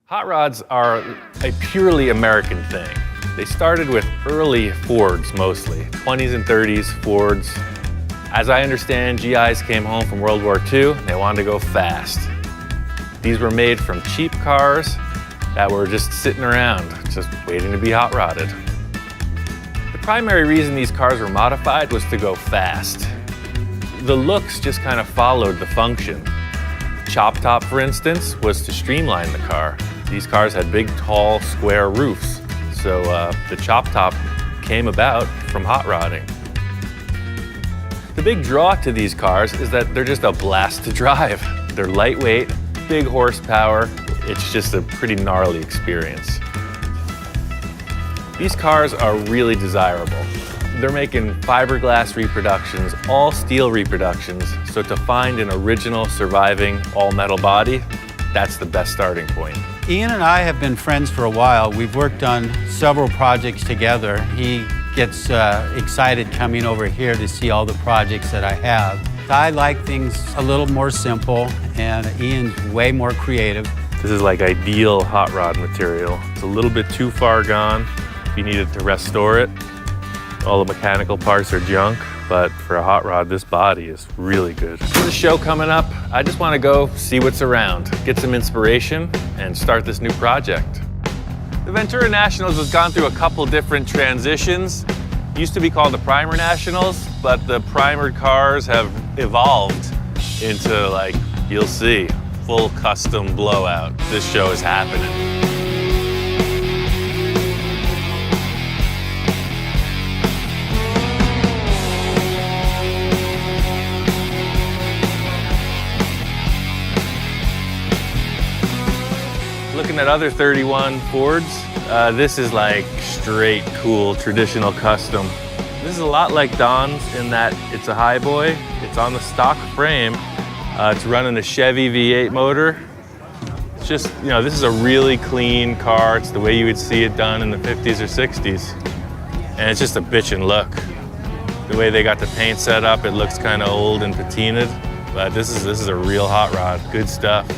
Hot rods are a purely American thing. They started with early Fords mostly, 20s and 30s Fords. As I understand, GIs came home from World War II, they wanted to go fast. These were made from cheap cars that were just sitting around, just waiting to be hot rodded. The primary reason these cars were modified was to go fast. The looks just kind of followed the function. Chop top, for instance, was to streamline the car. These cars had big, tall, square roofs, so the chop top came about from hot rodding. The big draw to these cars is that they're just a blast to drive. They're lightweight, big horsepower. It's just a pretty gnarly experience. These cars are really desirable. They're making fiberglass reproductions, all steel reproductions, so to find an original surviving all-metal body, that's the best starting point. Ian and I have been friends for a while. We've worked on several projects together. He gets excited coming over here to see all the projects that I have. I like things a little more simple, and Ian's way more creative. This is like ideal hot rod material. It's a little bit too far gone if you needed to restore it. All the mechanical parts are junk, but for a hot rod, this body is really good. For the show coming up, I just want to go see what's around, get some inspiration, and start this new project. The Ventura Nationals has gone through a couple different transitions. It used to be called the Primer Nationals, but the primered cars have evolved into, like, you'll see, full custom blowout. This show is happening. Looking at other 31 Fords, this is like straight cool traditional custom. This is a lot like Don's in that it's a highboy. It's on the stock frame. It's running a Chevy V8 motor. It's just, you know, this is a really clean car. It's the way you would see it done in the 50s or 60s. And it's just a bitchin' look. The way they got the paint set up, it looks kind of old and patinaed, but this is a real hot rod. Good stuff.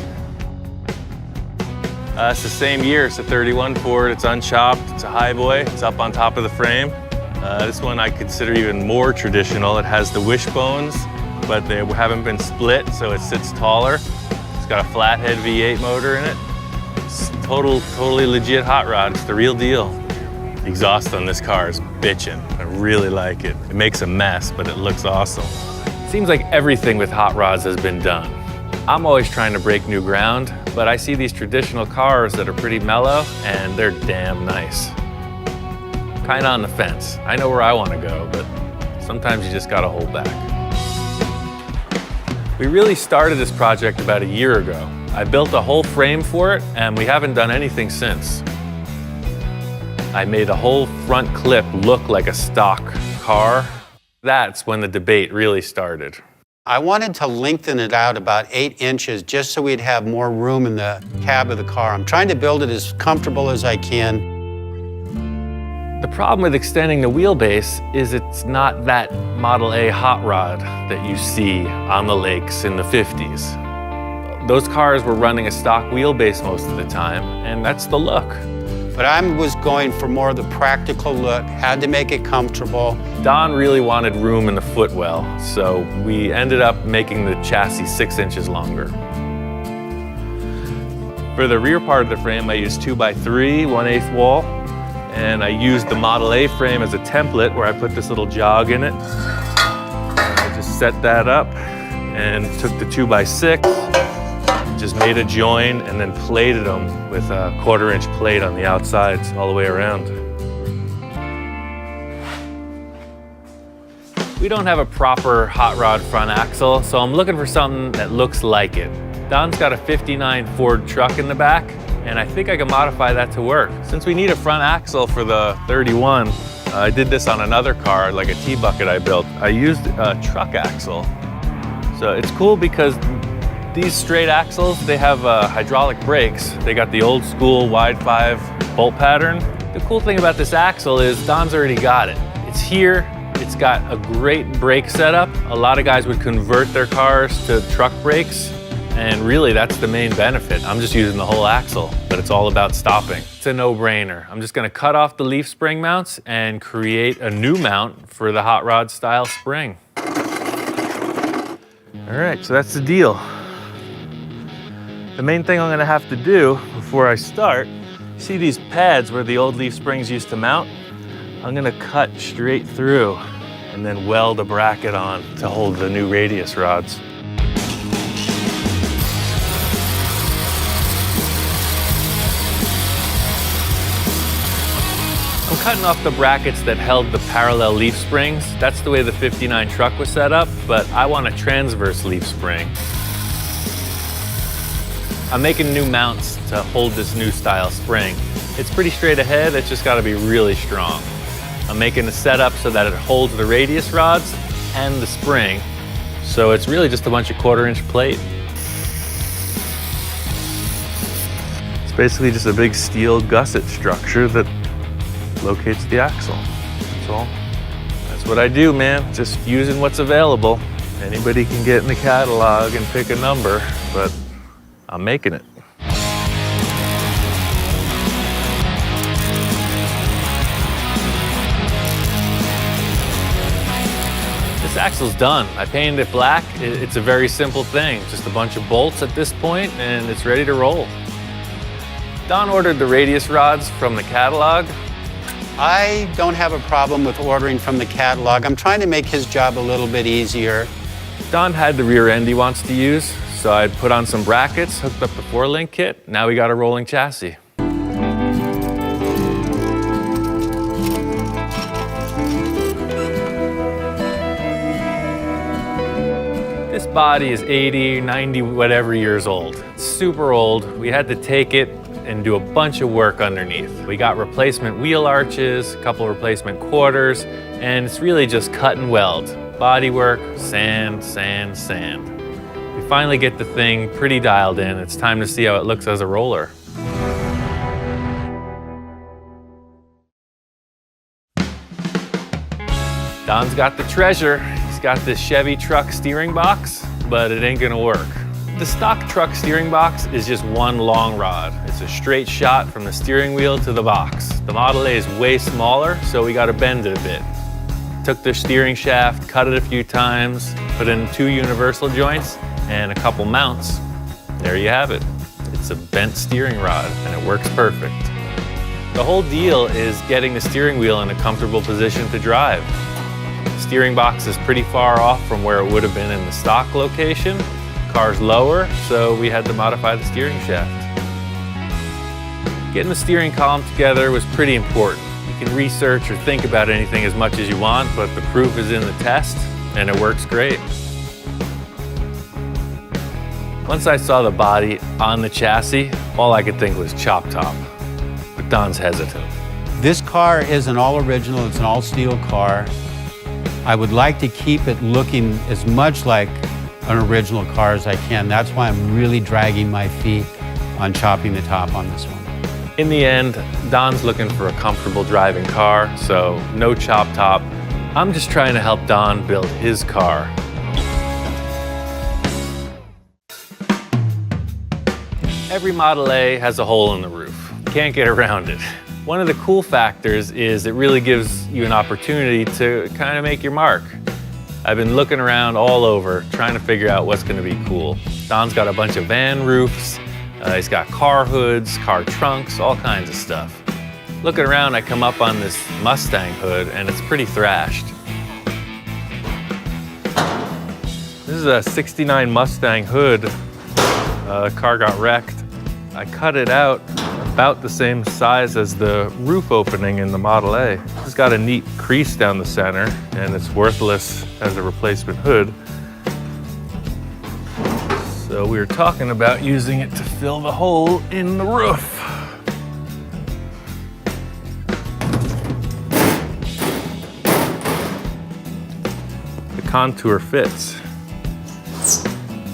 It's the same year, it's a 31 Ford, it's unchopped, it's a highboy, it's up on top of the frame. This one I consider even more traditional. It has the wishbones, but they haven't been split, so it sits taller. It's got a flathead V8 motor in it. It's totally legit hot rod, it's the real deal. The exhaust on this car is bitchin'. I really like it. It makes a mess, but it looks awesome. It seems like everything with hot rods has been done. I'm always trying to break new ground, but I see these traditional cars that are pretty mellow and they're damn nice. Kind of on the fence. I know where I want to go, but sometimes you just got to hold back. We really started this project about a year ago. I built a whole frame for it and we haven't done anything since. I made a whole front clip look like a stock car. That's when the debate really started. I wanted to lengthen it out about 8 inches just so we'd have more room in the cab of the car. I'm trying to build it as comfortable as I can. The problem with extending the wheelbase is it's not that Model A hot rod that you see on the lakes in the 50s. Those cars were running a stock wheelbase most of the time, and that's the look. But I was going for more of the practical look, had to make it comfortable. Don really wanted room in the footwell, so we ended up making the chassis 6 inches longer. For the rear part of the frame, I used 2x3, 1/8 wall, and I used the Model A frame as a template where I put this little jog in it. I just set that up and took the 2x6, just made a join and then plated them with a 1/4 inch plate on the outsides all the way around. We don't have a proper hot rod front axle, so I'm looking for something that looks like it. Don's got a 59 Ford truck in the back, and I think I can modify that to work. Since we need a front axle for the 31, I did this on another car, like a T-bucket I built. I used a truck axle. So it's cool because these straight axles, they have hydraulic brakes. They got the old school wide 5 bolt pattern. The cool thing about this axle is Don's already got it. It's here, it's got a great brake setup. A lot of guys would convert their cars to truck brakes. And really, that's the main benefit. I'm just using the whole axle, but it's all about stopping. It's a no-brainer. I'm just gonna cut off the leaf spring mounts and create a new mount for the hot rod style spring. All right, so that's the deal. The main thing I'm gonna have to do before I start, see these pads where the old leaf springs used to mount? I'm gonna cut straight through and then weld a bracket on to hold the new radius rods. I'm cutting off the brackets that held the parallel leaf springs. That's the way the 59 truck was set up, but I want a transverse leaf spring. I'm making new mounts to hold this new style spring. It's pretty straight ahead, it's just gotta be really strong. I'm making a setup so that it holds the radius rods and the spring, so it's really just a bunch of 1/4-inch plate. It's basically just a big steel gusset structure that locates the axle. That's all. That's what I do, man. Just using what's available. Anybody can get in the catalog and pick a number, but I'm making it. This axle's done. I painted it black. It's a very simple thing. Just a bunch of bolts at this point, and it's ready to roll. Don ordered the radius rods from the catalog. I don't have a problem with ordering from the catalog. I'm trying to make his job a little bit easier. Don had the rear end he wants to use, so I put on some brackets, hooked up the 4-link kit. Now we got a rolling chassis. This body is 80, 90, whatever years old. It's super old. We had to take it and do a bunch of work underneath. We got replacement wheel arches, a couple replacement quarters, and it's really just cut and weld. Body work, sand, sand, sand. We finally get the thing pretty dialed in. It's time to see how it looks as a roller. Don's got the treasure. He's got this Chevy truck steering box, but it ain't gonna work. The stock truck steering box is just one long rod. It's a straight shot from the steering wheel to the box. The Model A is way smaller, so we gotta bend it a bit. Took the steering shaft, cut it a few times, put in 2 universal joints and a couple mounts. There you have it. It's a bent steering rod and it works perfect. The whole deal is getting the steering wheel in a comfortable position to drive. The steering box is pretty far off from where it would have been in the stock location. Car's lower, so we had to modify the steering shaft. Getting the steering column together was pretty important. You can research or think about anything as much as you want, but the proof is in the test, and it works great. Once I saw the body on the chassis, all I could think was chop top, but Don's hesitant. This car is an all original, it's an all steel car. I would like to keep it looking as much like an original car as I can. That's why I'm really dragging my feet on chopping the top on this one. In the end, Don's looking for a comfortable driving car, so no chop top. I'm just trying to help Don build his car. Every Model A has a hole in the roof. Can't get around it. One of the cool factors is it really gives you an opportunity to kind of make your mark. I've been looking around all over, trying to figure out what's gonna be cool. Don's got a bunch of van roofs, he's got car hoods, car trunks, all kinds of stuff. Looking around, I come up on this Mustang hood, and it's pretty thrashed. This is a '69 Mustang hood. The car got wrecked. I cut it out about the same size as the roof opening in the Model A. It's got a neat crease down the center, and it's worthless as a replacement hood. So we were talking about using it to fill the hole in the roof. The contour fits,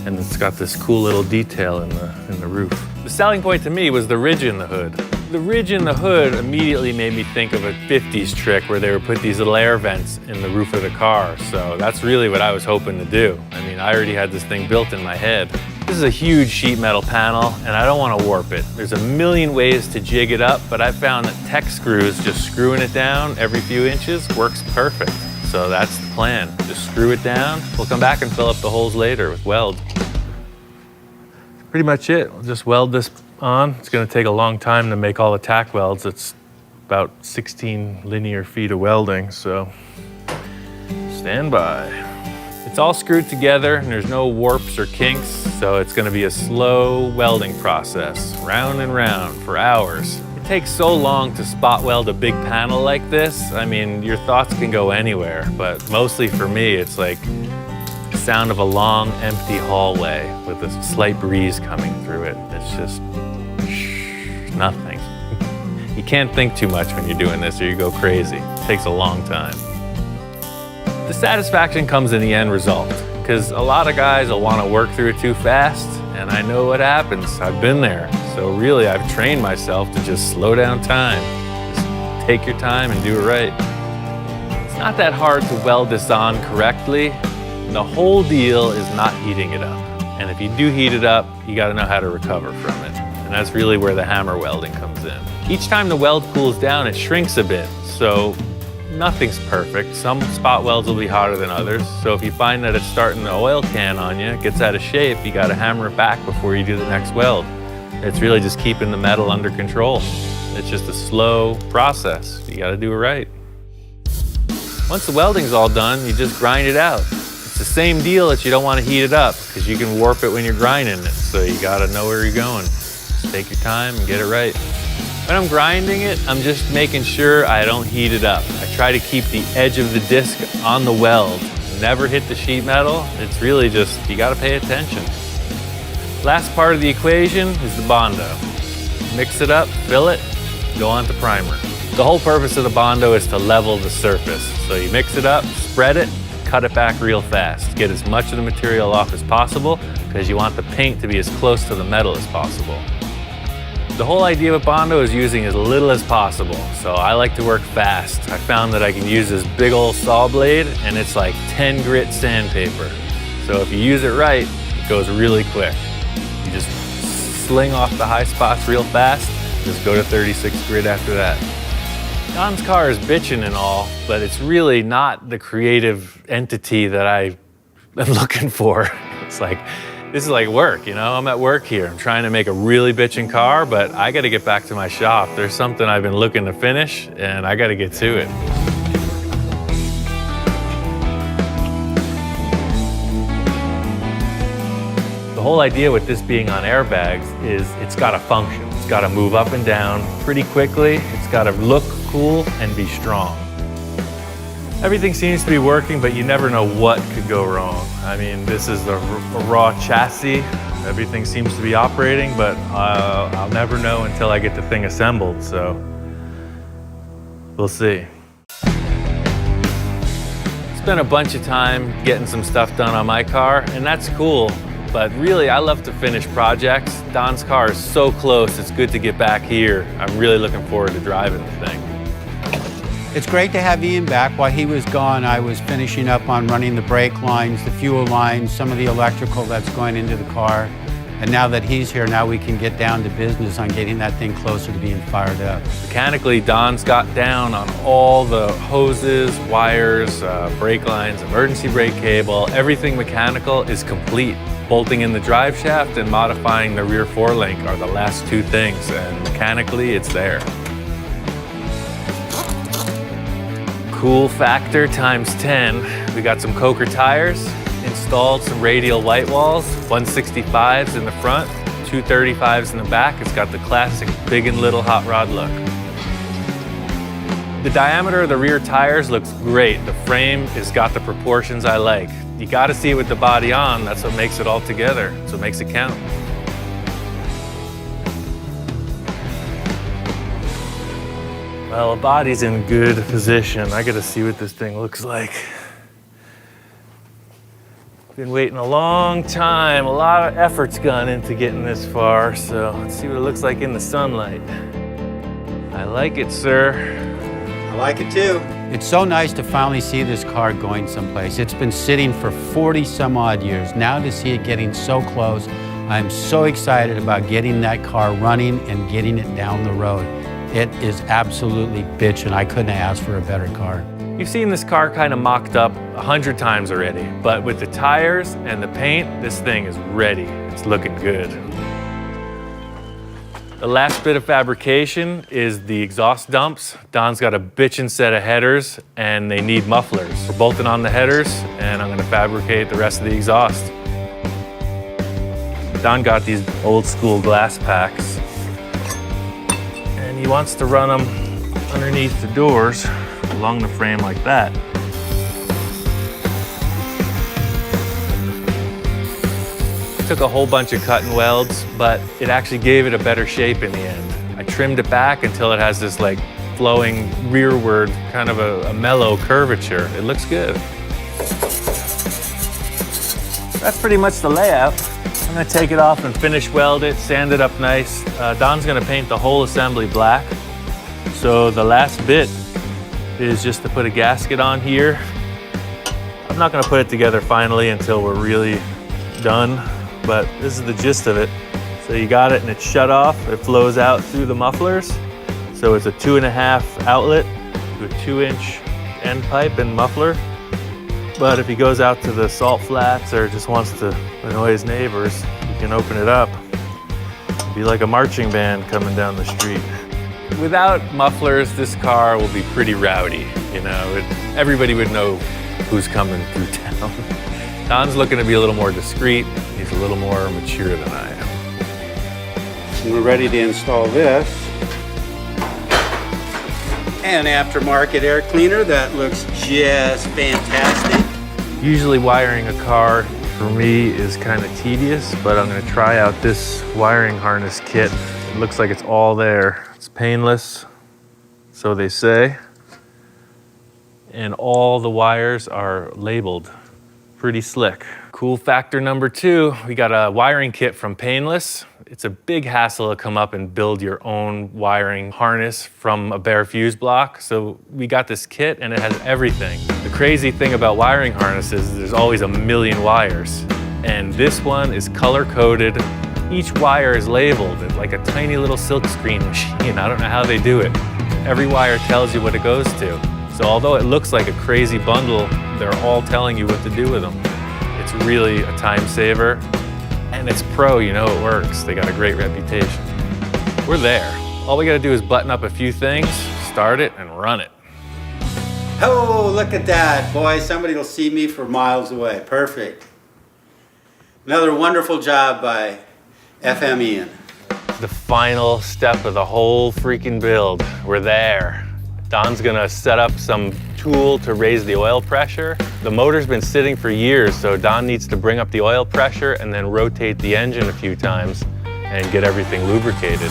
and it's got this cool little detail in the roof. The selling point to me was the ridge in the hood. The ridge in the hood immediately made me think of a 50s trick where they would put these little air vents in the roof of the car. So that's really what I was hoping to do. I mean, I already had this thing built in my head. This is a huge sheet metal panel, and I don't want to warp it. There's a million ways to jig it up, but I found that tech screws, just screwing it down every few inches, works perfect. So that's the plan. Just screw it down. We'll come back and fill up the holes later with weld. Pretty much it. We'll just weld this on. It's going to take a long time to make all the tack welds. It's about 16 linear feet of welding, so stand by. It's all screwed together and there's no warps or kinks, so it's going to be a slow welding process, round and round for hours. It takes so long to spot weld a big panel like this. I mean, your thoughts can go anywhere, but mostly for me, it's like the sound of a long, empty hallway with a slight breeze coming through it. It's just nothing. You can't think too much when you're doing this or you go crazy. It takes a long time. The satisfaction comes in the end result, because a lot of guys will want to work through it too fast, and I know what happens. I've been there. So really, I've trained myself to just slow down time. Just take your time and do it right. It's not that hard to weld this on correctly. The whole deal is not heating it up. And if you do heat it up, you got to know how to recover from it. And that's really where the hammer welding comes in. Each time the weld cools down, it shrinks a bit. So nothing's perfect. Some spot welds will be hotter than others. So if you find that it's starting to oil can on you, it gets out of shape, you got to hammer it back before you do the next weld. It's really just keeping the metal under control. It's just a slow process. You got to do it right. Once the welding's all done, you just grind it out. It's the same deal that you don't want to heat it up, because you can warp it when you're grinding it. So you got to know where you're going. Just take your time and get it right. When I'm grinding it, I'm just making sure I don't heat it up. I try to keep the edge of the disc on the weld. Never hit the sheet metal. It's really just, you gotta pay attention. Last part of the equation is the Bondo. Mix it up, fill it, go on to primer. The whole purpose of the Bondo is to level the surface. So you mix it up, spread it, cut it back real fast. Get as much of the material off as possible, because you want the paint to be as close to the metal as possible. The whole idea with Bondo is using as little as possible, so I like to work fast. I found that I can use this big old saw blade, and it's like 10 grit sandpaper. So if you use it right, it goes really quick. You just sling off the high spots real fast, just go to 36 grit after that. Don's car is bitchin' and all, but it's really not the creative entity that I am looking for. It's like, this is like work, you know? I'm at work here. I'm trying to make a really bitchin' car, but I gotta get back to my shop. There's something I've been looking to finish, and I gotta get to it. The whole idea with this being on airbags is it's gotta function. It's gotta move up and down pretty quickly. It's gotta look cool and be strong. Everything seems to be working, but you never know what could go wrong. I mean, this is a raw chassis. Everything seems to be operating, but I'll never know until I get the thing assembled, so we'll see. Spent a bunch of time getting some stuff done on my car, and that's cool, but really I love to finish projects. Don's car is so close, it's good to get back here. I'm really looking forward to driving the thing. It's great to have Ian back. While he was gone, I was finishing up on running the brake lines, the fuel lines, some of the electrical that's going into the car. And now that he's here, now we can get down to business on getting that thing closer to being fired up. Mechanically, Don's got down on all the hoses, wires, brake lines, emergency brake cable. Everything mechanical is complete. Bolting in the drive shaft and modifying the rear forelink are the last two things, and mechanically, it's there. Cool factor times 10. We got some Coker tires, installed some radial white walls, 165s in the front, 235s in the back. It's got the classic big and little hot rod look. The diameter of the rear tires looks great. The frame has got the proportions I like. You got to see it with the body on. That's what makes it all together. That's what makes it count. Well, the body's in good position. I gotta see what this thing looks like. Been waiting a long time. A lot of effort's gone into getting this far, so let's see what it looks like in the sunlight. I like it, sir. I like it too. It's so nice to finally see this car going someplace. It's been sitting for 40 some odd years. Now to see it getting so close, I'm so excited about getting that car running and getting it down the road. It is absolutely bitchin'. I couldn't ask for a better car. You've seen this car kind of mocked up 100 times already, but with the tires and the paint, this thing is ready. It's looking good. The last bit of fabrication is the exhaust dumps. Don's got a bitchin' set of headers and they need mufflers. We're bolting on the headers and I'm gonna fabricate the rest of the exhaust. Don got these old school glass packs and he wants to run them underneath the doors along the frame like that. Took a whole bunch of cut and welds, but it actually gave it a better shape in the end. I trimmed it back until it has this like flowing rearward, kind of a mellow curvature. It looks good. That's pretty much the layout. I'm gonna take it off and finish weld it, sand it up nice. Don's gonna paint the whole assembly black. So the last bit is just to put a gasket on here. I'm not gonna put it together finally until we're really done, but this is the gist of it. So you got it and it's shut off. It flows out through the mufflers. So it's a 2.5 outlet to a 2-inch end pipe and muffler. But if he goes out to the salt flats or just wants to annoy his neighbors, you can open it up. It'd be like a marching band coming down the street. Without mufflers, this car will be pretty rowdy. You know, everybody would know who's coming through town. Don's looking to be a little more discreet. He's a little more mature than I am. We're ready to install this. An aftermarket air cleaner that looks just fantastic. Usually wiring a car for me is kind of tedious, but I'm going to try out this wiring harness kit. It looks like it's all there. It's painless, so they say. And all the wires are labeled. Pretty slick. Cool factor number 2, we got a wiring kit from Painless. It's a big hassle to come up and build your own wiring harness from a bare fuse block. So we got this kit and it has everything. The crazy thing about wiring harnesses is there's always a million wires. And this one is color coded. Each wire is labeled. It's like a tiny little silk screen machine. I don't know how they do it. Every wire tells you what it goes to. So although it looks like a crazy bundle, they're all telling you what to do with them. It's really a time saver, and it's pro, you know it works. They got a great reputation. We're there. All we gotta do is button up a few things, start it, and run it. Oh, look at that. Boy, somebody will see me for miles away. Perfect. Another wonderful job by FM Ian. The final step of the whole freaking build. We're there. Don's gonna set up some tool to raise the oil pressure. The motor's been sitting for years, so Don needs to bring up the oil pressure and then rotate the engine a few times and get everything lubricated.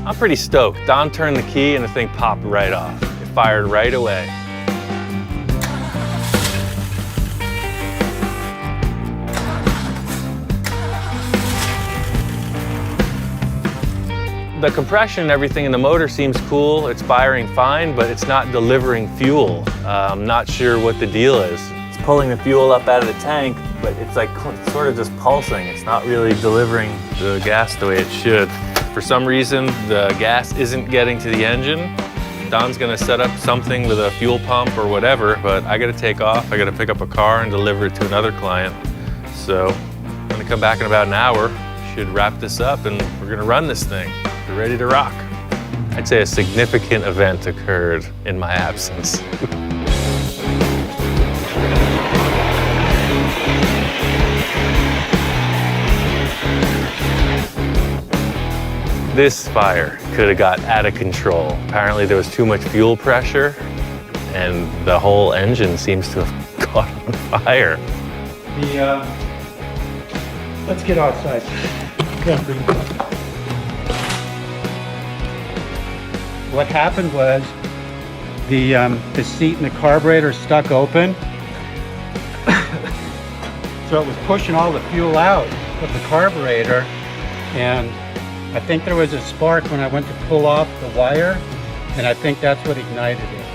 I'm pretty stoked. Don turned the key and the thing popped right off. It fired right away. The compression and everything in the motor seems cool. It's firing fine, but it's not delivering fuel. I'm not sure what the deal is. It's pulling the fuel up out of the tank, but it's like sort of just pulsing. It's not really delivering the gas the way it should. For some reason, the gas isn't getting to the engine. Don's gonna set up something with a fuel pump or whatever, but I gotta take off. I gotta pick up a car and deliver it to another client. So I'm gonna come back in about an hour. Should wrap this up and we're gonna run this thing. We're ready to rock. I'd say a significant event occurred in my absence. This fire could have got out of control. Apparently there was too much fuel pressure and the whole engine seems to have caught on fire. Let's get outside. What happened was the seat and the carburetor stuck open. So it was pushing all the fuel out of the carburetor, and I think there was a spark when I went to pull off the wire, and I think that's what ignited it.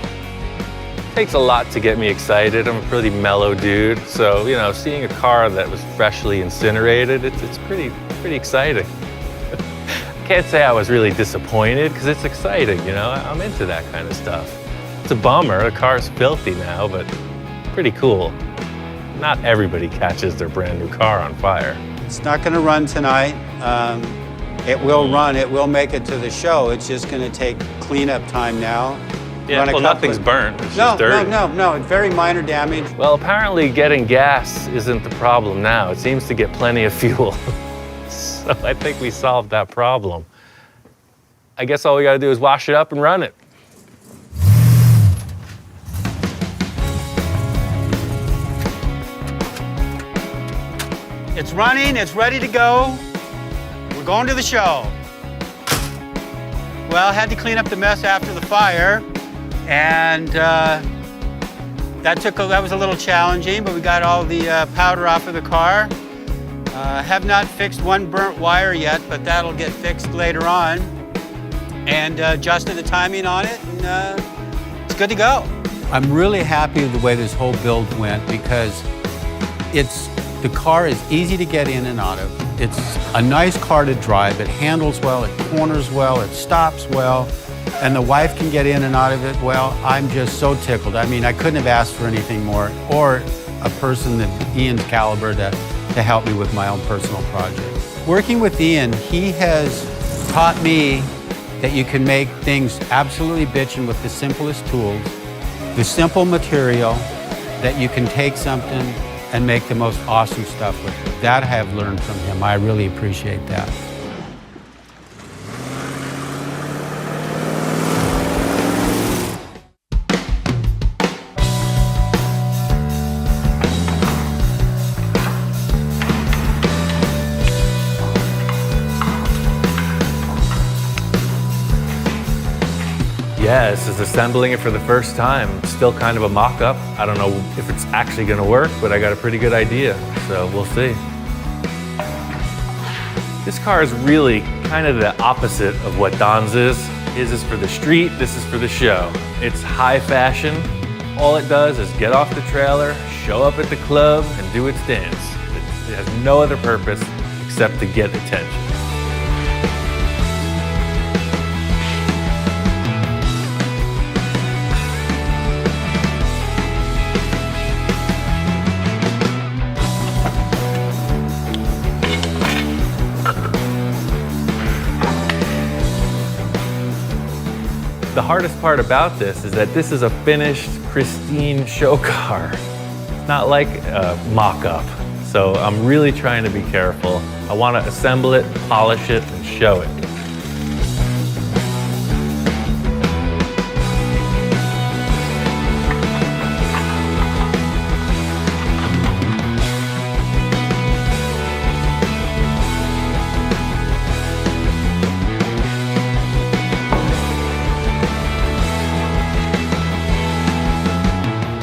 takes a lot to get me excited. I'm a pretty mellow dude. So, you know, seeing a car that was freshly incinerated, it's pretty exciting. I can't say I was really disappointed because it's exciting, you know? I'm into that kind of stuff. It's a bummer, the car's filthy now, but pretty cool. Not everybody catches their brand new car on fire. It's not going to run tonight. It will run. It will make it to the show. It's just going to take cleanup time now. Yeah, well, nothing's burnt. It's just dirty. No. It's very minor damage. Well, apparently getting gas isn't the problem now. It seems to get plenty of fuel. So I think we solved that problem. I guess all we got to do is wash it up and run it. It's running. It's ready to go. We're going to the show. Well, I had to clean up the mess after the fire, and that was a little challenging, but we got all the powder off of the car. Have not fixed one burnt wire yet, but that'll get fixed later on, and adjusted the timing on it, and it's good to go. I'm really happy with the way this whole build went because the car is easy to get in and out of. It's a nice car to drive. It handles well, it corners well, it stops well, and the wife can get in and out of it well. I'm just so tickled. I mean, I couldn't have asked for anything more, or a person of Ian's caliber to help me with my own personal project. Working with Ian, he has taught me that you can make things absolutely bitchin' with the simplest tools, the simple material, that you can take something and make the most awesome stuff with it. That I have learned from him. I really appreciate that. Yeah, this is assembling it for the first time. It's still kind of a mock-up. I don't know if it's actually gonna work, but I got a pretty good idea, so we'll see. This car is really kind of the opposite of what Don's is. His is for the street, this is for the show. It's high fashion. All it does is get off the trailer, show up at the club, and do its dance. It has no other purpose except to get attention. The hardest part about this is that this is a finished, pristine show car. It's not like a mock-up. So I'm really trying to be careful. I want to assemble it, polish it, and show it.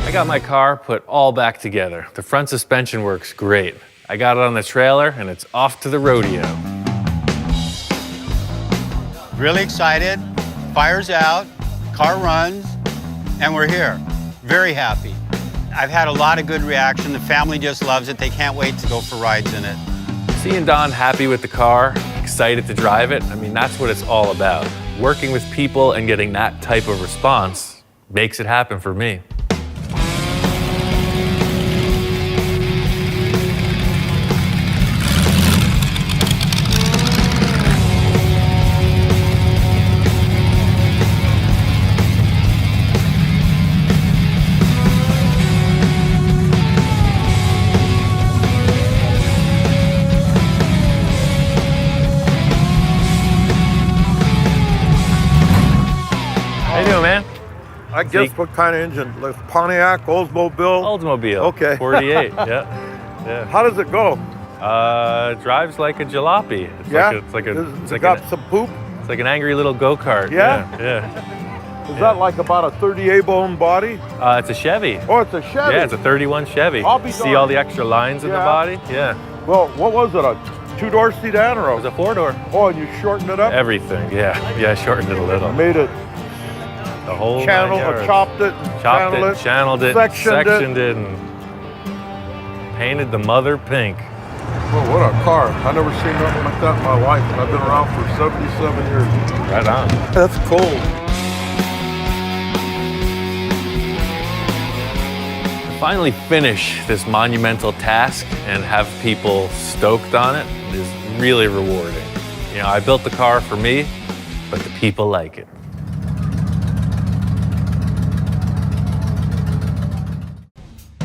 I got my car put all back together. The front suspension works great. I got it on the trailer and it's off to the rodeo. Really excited, fire's out, car runs, and we're here. Very happy. I've had a lot of good reaction. The family just loves it. They can't wait to go for rides in it. Seeing Don happy with the car, excited to drive it, I mean, that's what it's all about. Working with people and getting that type of response makes it happen for me. How you doing, man? I guess what kind of engine? Like Pontiac, Oldsmobile? Oldsmobile. Okay. 48, yeah. How does it go? It drives like a jalopy. It's got some poop? It's like an angry little go-kart. Yeah? Is that like about a 30 A-bone body? It's a Chevy. Oh, it's a Chevy? Yeah, it's a 31 Chevy. I'll be See darned. all the extra lines in the body? Yeah. Well, what was it, a two-door sedan or It was a four-door. Oh, and you shortened it up? Everything, yeah. Yeah, I shortened it a little. Made it The whole channeled, 9 yards. chopped it, Channeled it, sectioned it, and painted the mother pink. Well, what a car. I've never seen nothing like that in my life, and I've been around for 77 years. Right on. That's cool. To finally finish this monumental task and have people stoked on it is really rewarding. You know, I built the car for me, but the people like it.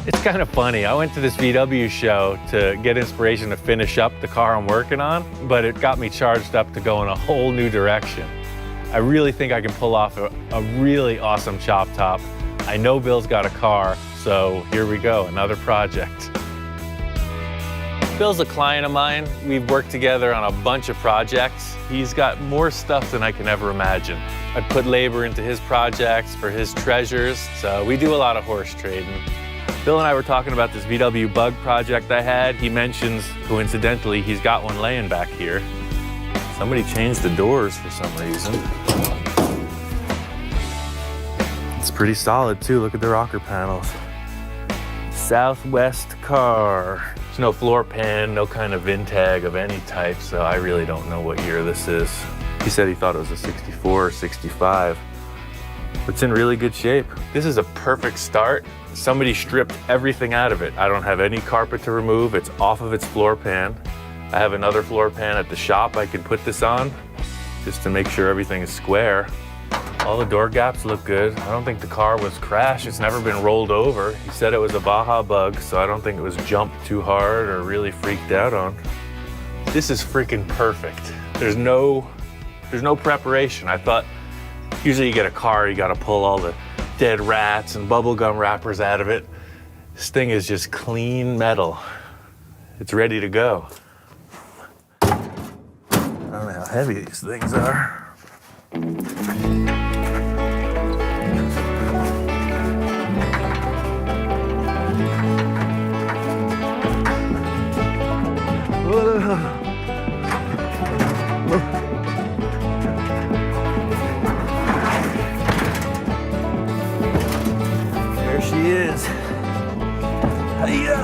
It's kind of funny. I went to this VW show to get inspiration to finish up the car I'm working on, but it got me charged up to go in a whole new direction. I really think I can pull off a really awesome chop top. I know Bill's got a car, so here we go, another project. Bill's a client of mine. We've worked together on a bunch of projects. He's got more stuff than I can ever imagine. I put labor into his projects for his treasures, so we do a lot of horse trading. Bill and I were talking about this VW Bug project I had. He mentions, coincidentally, he's got one laying back here. Somebody changed the doors for some reason. It's pretty solid too, look at the rocker panels. Southwest car. There's no floor pan, no kind of VIN tag of any type, so I really don't know what year this is. He said he thought it was a 64 or 65. It's in really good shape. This is a perfect start. Somebody stripped everything out of it. I don't have any carpet to remove. It's off of its floor pan. I have another floor pan at the shop I can put this on just to make sure everything is square. All the door gaps look good. I don't think the car was crashed. It's never been rolled over. He said it was a Baja Bug, so I don't think it was jumped too hard or really freaked out on. This is freaking perfect. There's no preparation. I thought usually you get a car, you gotta pull all the dead rats and bubblegum wrappers out of it. This thing is just clean metal. It's ready to go. I don't know how heavy these things are. There she is. Hi-ya!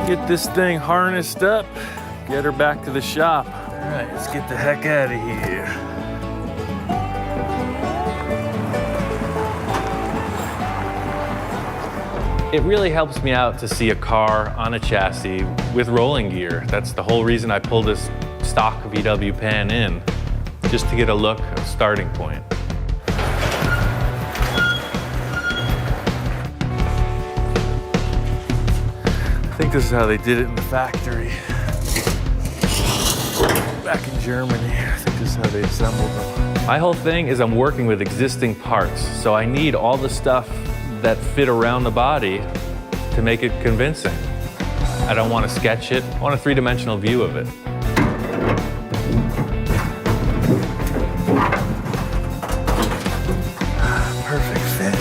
Get this thing harnessed up, get her back to the shop. All right, let's get the heck out of here. It really helps me out to see a car on a chassis with rolling gear. That's the whole reason I pulled this stock VW pan in, just to get a look, a starting point. I think this is how they did it in the factory. Back in Germany, I think this is how they assembled them. My whole thing is I'm working with existing parts, so I need all the stuff that fit around the body to make it convincing. I don't want to sketch it, I want a three-dimensional view of it. Perfect fit.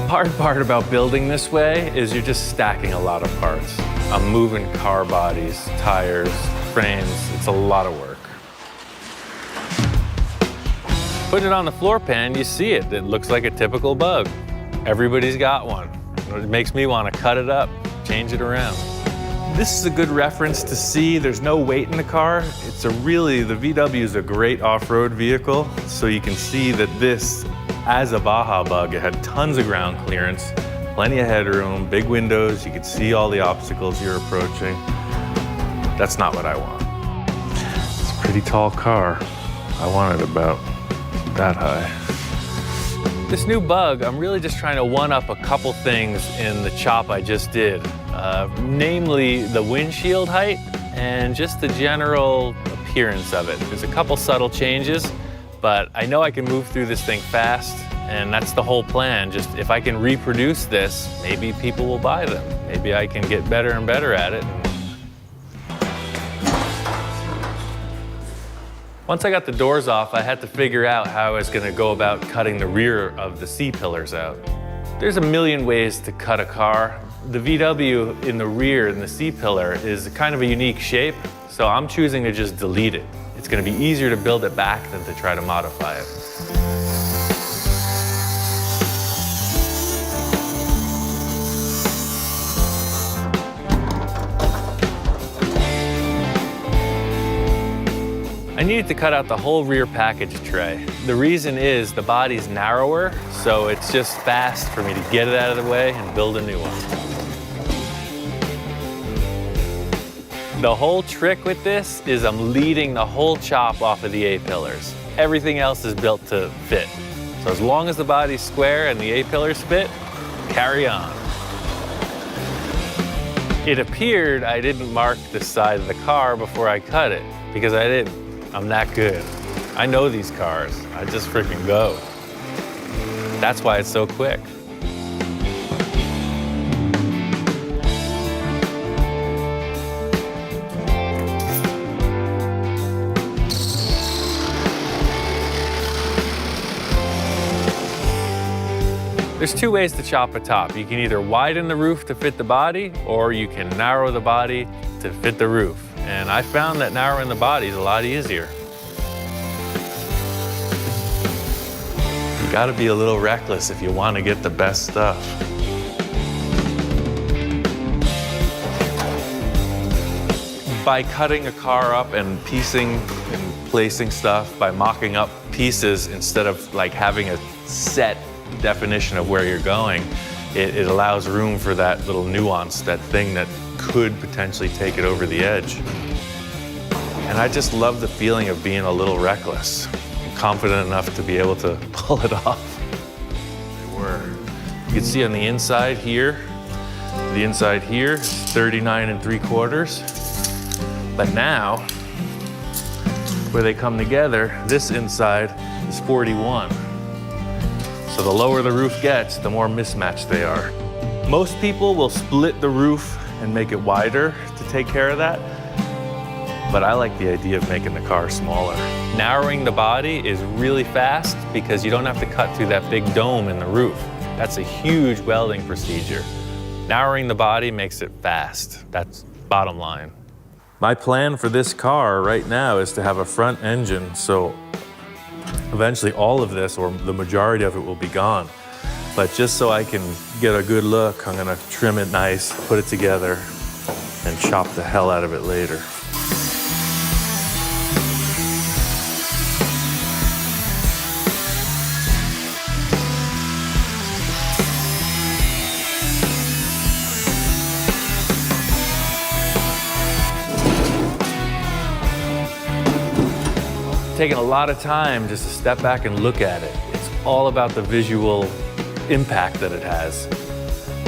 Hard part about building this way is you're just stacking a lot of parts. I'm moving car bodies, tires, frames, it's a lot of work. Putting it on the floor pan, you see it. It looks like a typical Bug. Everybody's got one. It makes me want to cut it up, change it around. This is a good reference to see there's no weight in the car. The VW is a great off-road vehicle, so you can see that this, as a Baja Bug, it had tons of ground clearance, plenty of headroom, big windows, you could see all the obstacles you're approaching. That's not what I want. It's a pretty tall car. I want it about that high. This new Bug, I'm really just trying to one-up a couple things in the chop I just did. Namely the windshield height and just the general appearance of it. There's a couple subtle changes, but I know I can move through this thing fast, and that's the whole plan. Just if I can reproduce this, maybe people will buy them. Maybe I can get better and better at it. Once I got the doors off, I had to figure out how I was going to go about cutting the rear of the C-pillars out. There's a million ways to cut a car. The VW in the rear in the C-pillar is kind of a unique shape, so I'm choosing to just delete it. It's going to be easier to build it back than to try to modify it. I needed to cut out the whole rear package tray. The reason is the body's narrower, so it's just fast for me to get it out of the way and build a new one. The whole trick with this is I'm leading the whole chop off of the A-pillars. Everything else is built to fit. So as long as the body's square and the A-pillars fit, carry on. It appeared I didn't mark the side of the car before I cut it, because I didn't. I'm that good. I know these cars. I just freaking go. That's why it's so quick. There's two ways to chop a top. You can either widen the roof to fit the body, or you can narrow the body to fit the roof. And I found that narrowing the body is a lot easier. You gotta be a little reckless if you want to get the best stuff. By cutting a car up and piecing and placing stuff, by mocking up pieces instead of like having a set definition of where you're going, it allows room for that little nuance, that thing that could potentially take it over the edge. And I just love the feeling of being a little reckless. I'm confident enough to be able to pull it off. They were. You can see on the inside here, is 39 3/4. But now, where they come together, this inside is 41. So the lower the roof gets, the more mismatched they are. Most people will split the roof and make it wider to take care of that, but I like the idea of making the car smaller. Narrowing the body is really fast because you don't have to cut through that big dome in the roof. That's a huge welding procedure. Narrowing the body makes it fast. That's bottom line. My plan for this car right now is to have a front engine, so eventually all of this, or the majority of it, will be gone. But just so I can get a good look, I'm gonna trim it nice, put it together, and chop the hell out of it later. Taking a lot of time just to step back and look at it. It's all about the visual impact that it has.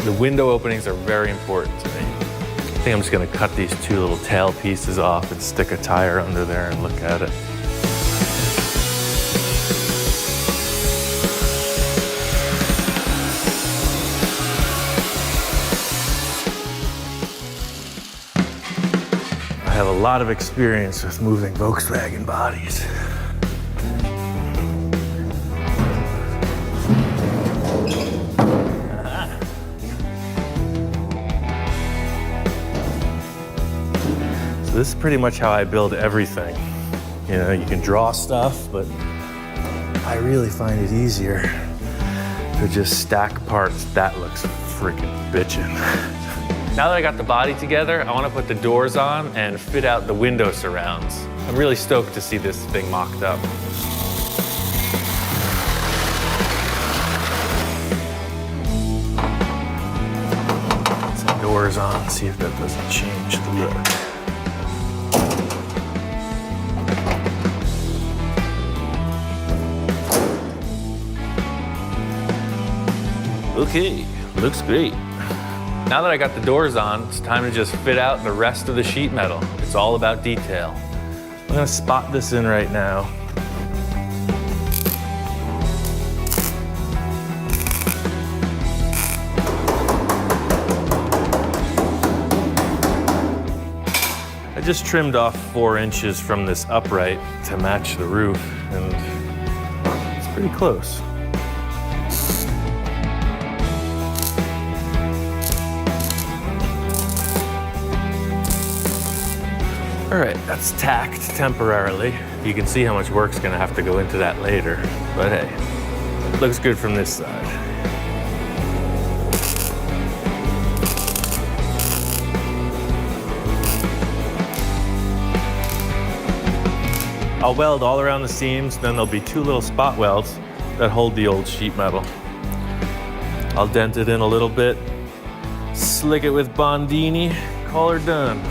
The window openings are very important to me. I think I'm just gonna cut these two little tail pieces off and stick a tire under there and look at it. I have a lot of experience with moving Volkswagen bodies. This is pretty much how I build everything. You know, you can draw stuff, but I really find it easier to just stack parts. That looks freaking bitchin'. Now that I got the body together, I want to put the doors on and fit out the window surrounds. I'm really stoked to see this thing mocked up. Put some doors on, see if that doesn't change the look. Okay, looks great. Now that I got the doors on, it's time to just fit out the rest of the sheet metal. It's all about detail. I'm gonna spot this in right now. I just trimmed off 4 inches from this upright to match the roof, and it's pretty close. All right, that's tacked temporarily. You can see how much work's gonna have to go into that later, but hey, looks good from this side. I'll weld all around the seams, then there'll be 2 little spot welds that hold the old sheet metal. I'll dent it in a little bit, slick it with Bondini, call her done.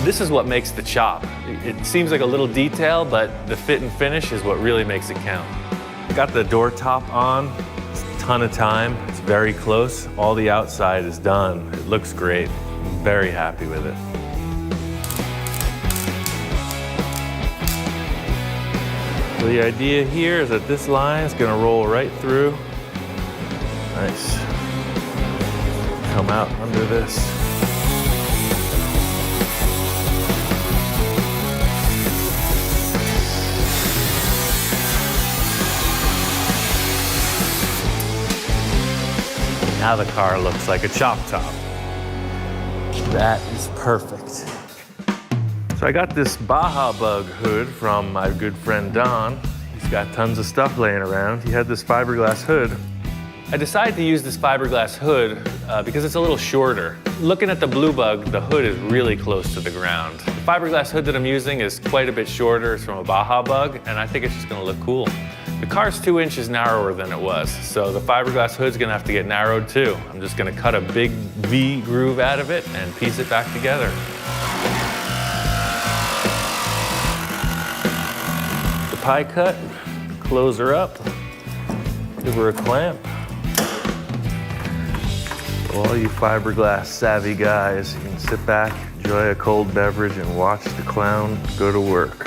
This is what makes the chop. It seems like a little detail, but the fit and finish is what really makes it count. Got the door top on, it's a ton of time, it's very close. All the outside is done. It looks great. I'm very happy with it. So the idea here is that this line is gonna roll right through. Nice. Come out under this. Now the car looks like a chop top. That is perfect. So I got this Baja Bug hood from my good friend Don. He's got tons of stuff laying around. He had this fiberglass hood. I decided to use this fiberglass hood because it's a little shorter. Looking at the Blue Bug, the hood is really close to the ground. The fiberglass hood that I'm using is quite a bit shorter. It's from a Baja Bug, and I think it's just gonna look cool. The car's 2 inches narrower than it was, so the fiberglass hood's gonna have to get narrowed too. I'm just gonna cut a big V groove out of it and piece it back together. The pie cut, close her up, give her a clamp. So all you fiberglass savvy guys, you can sit back, enjoy a cold beverage, and watch the clown go to work.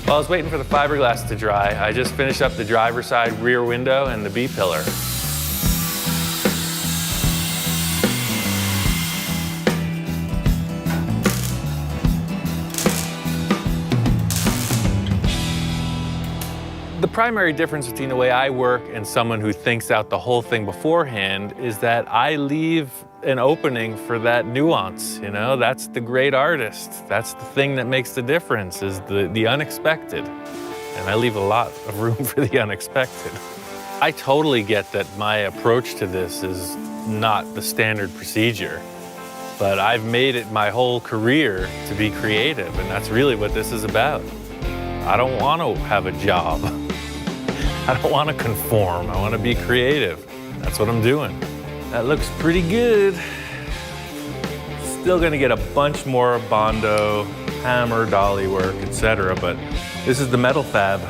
While I was waiting for the fiberglass to dry, I just finished up the driver's side rear window and the B-pillar. The primary difference between the way I work and someone who thinks out the whole thing beforehand is that I leave an opening for that nuance, you know? That's the great artist. That's the thing that makes the difference, is the unexpected. And I leave a lot of room for the unexpected. I totally get that my approach to this is not the standard procedure, but I've made it my whole career to be creative, and that's really what this is about. I don't want to have a job. I don't want to conform. I want to be creative. That's what I'm doing. That looks pretty good. Still gonna get a bunch more Bondo, hammer, dolly work, etc. But this is the metal fab.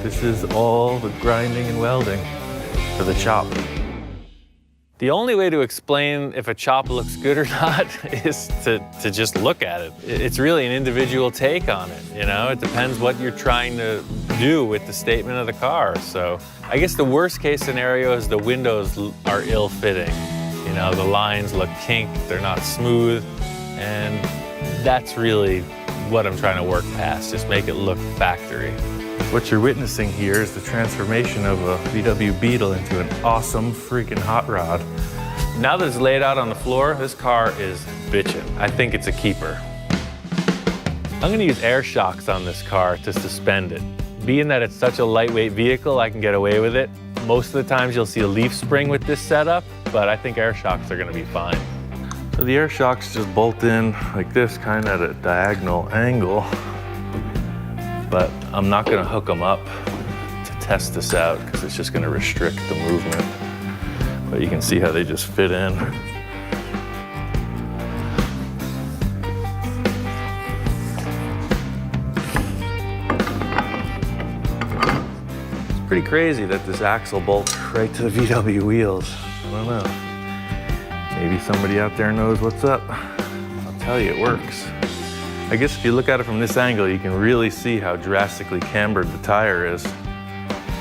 This is all the grinding and welding for the chop. The only way to explain if a chop looks good or not is to just look at it. It's really an individual take on it, you know? It depends what you're trying to do with the statement of the car. So I guess the worst case scenario is the windows are ill-fitting. You know, the lines look kinked, they're not smooth, and that's really what I'm trying to work past, just make it look factory. What you're witnessing here is the transformation of a VW Beetle into an awesome freaking hot rod. Now that it's laid out on the floor, this car is bitchin'. I think it's a keeper. I'm gonna use air shocks on this car to suspend it. Being that it's such a lightweight vehicle, I can get away with it. Most of the times you'll see a leaf spring with this setup, but I think air shocks are gonna be fine. So the air shocks just bolt in like this, kind of at a diagonal angle. But I'm not gonna hook them up to test this out because it's just gonna restrict the movement. But you can see how they just fit in. It's pretty crazy that this axle bolts right to the VW wheels. I don't know. Maybe somebody out there knows what's up. I'll tell you, it works. I guess if you look at it from this angle, you can really see how drastically cambered the tire is.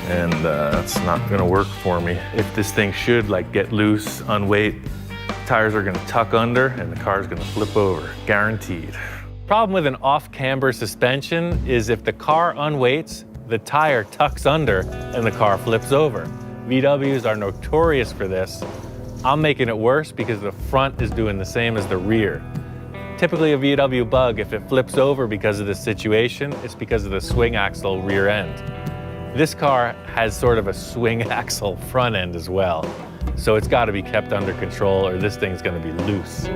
and it's not gonna work for me. If this thing should like get loose, unweight, tires are gonna tuck under and the car's gonna flip over, guaranteed. Problem with an off-camber suspension is if the car unweights, the tire tucks under and the car flips over. VWs are notorious for this. I'm making it worse because the front is doing the same as the rear. Typically a VW Bug, if it flips over because of this situation, it's because of the swing axle rear end. This car has sort of a swing axle front end as well. So it's got to be kept under control or this thing's going to be loose.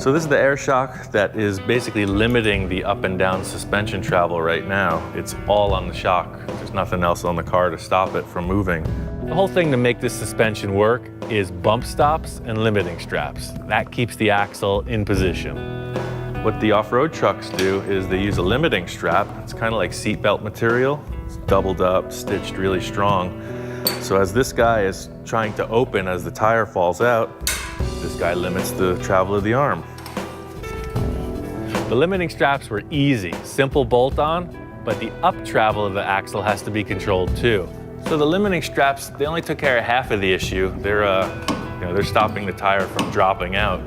So this is the air shock that is basically limiting the up and down suspension travel right now. It's all on the shock. There's nothing else on the car to stop it from moving. The whole thing to make this suspension work is bump stops and limiting straps. That keeps the axle in position. What the off-road trucks do is they use a limiting strap. It's kind of like seatbelt material. It's doubled up, stitched really strong. So as this guy is trying to open as the tire falls out, this guy limits the travel of the arm. The limiting straps were easy, simple bolt-on, but the up travel of the axle has to be controlled too. So the limiting straps, they only took care of half of the issue. They're stopping the tire from dropping out.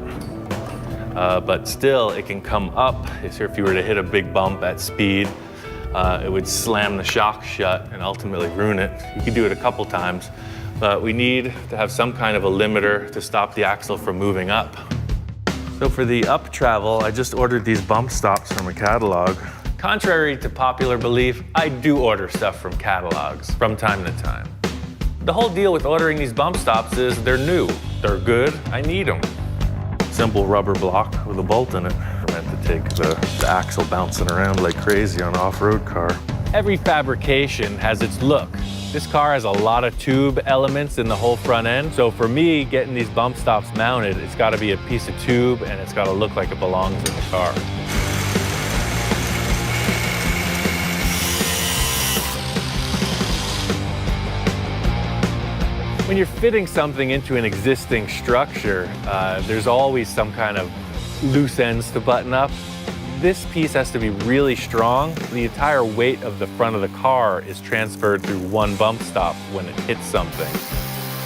But still, it can come up. So if you were to hit a big bump at speed, it would slam the shock shut and ultimately ruin it. You could do it a couple times, but we need to have some kind of a limiter to stop the axle from moving up. So for the up travel, I just ordered these bump stops from a catalog. Contrary to popular belief, I do order stuff from catalogs from time to time. The whole deal with ordering these bump stops is they're new, they're good, I need them. Simple rubber block with a bolt in it. They're meant to take the axle bouncing around like crazy on an off-road car. Every fabrication has its look. This car has a lot of tube elements in the whole front end. So for me, getting these bump stops mounted, it's gotta be a piece of tube and it's gotta look like it belongs in the car. When you're fitting something into an existing structure, there's always some kind of loose ends to button up. This piece has to be really strong. The entire weight of the front of the car is transferred through one bump stop when it hits something.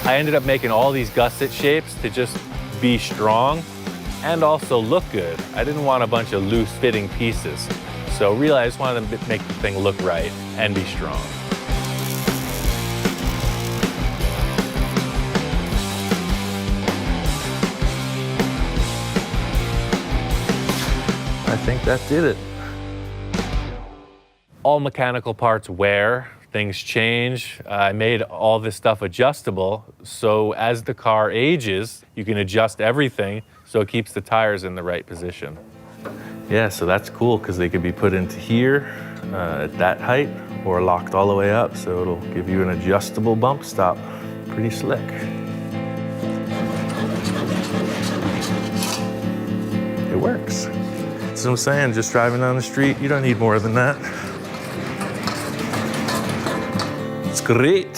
I ended up making all these gusset shapes to just be strong and also look good. I didn't want a bunch of loose fitting pieces. So really, I just wanted to make the thing look right and be strong. I think that did it. All mechanical parts wear, things change. I made all this stuff adjustable, so as the car ages, you can adjust everything so it keeps the tires in the right position. Yeah, so that's cool because they could be put into here at that height or locked all the way up, so it'll give you an adjustable bump stop. Pretty slick. It works. That's what I'm saying, just driving down the street, you don't need more than that. It's great.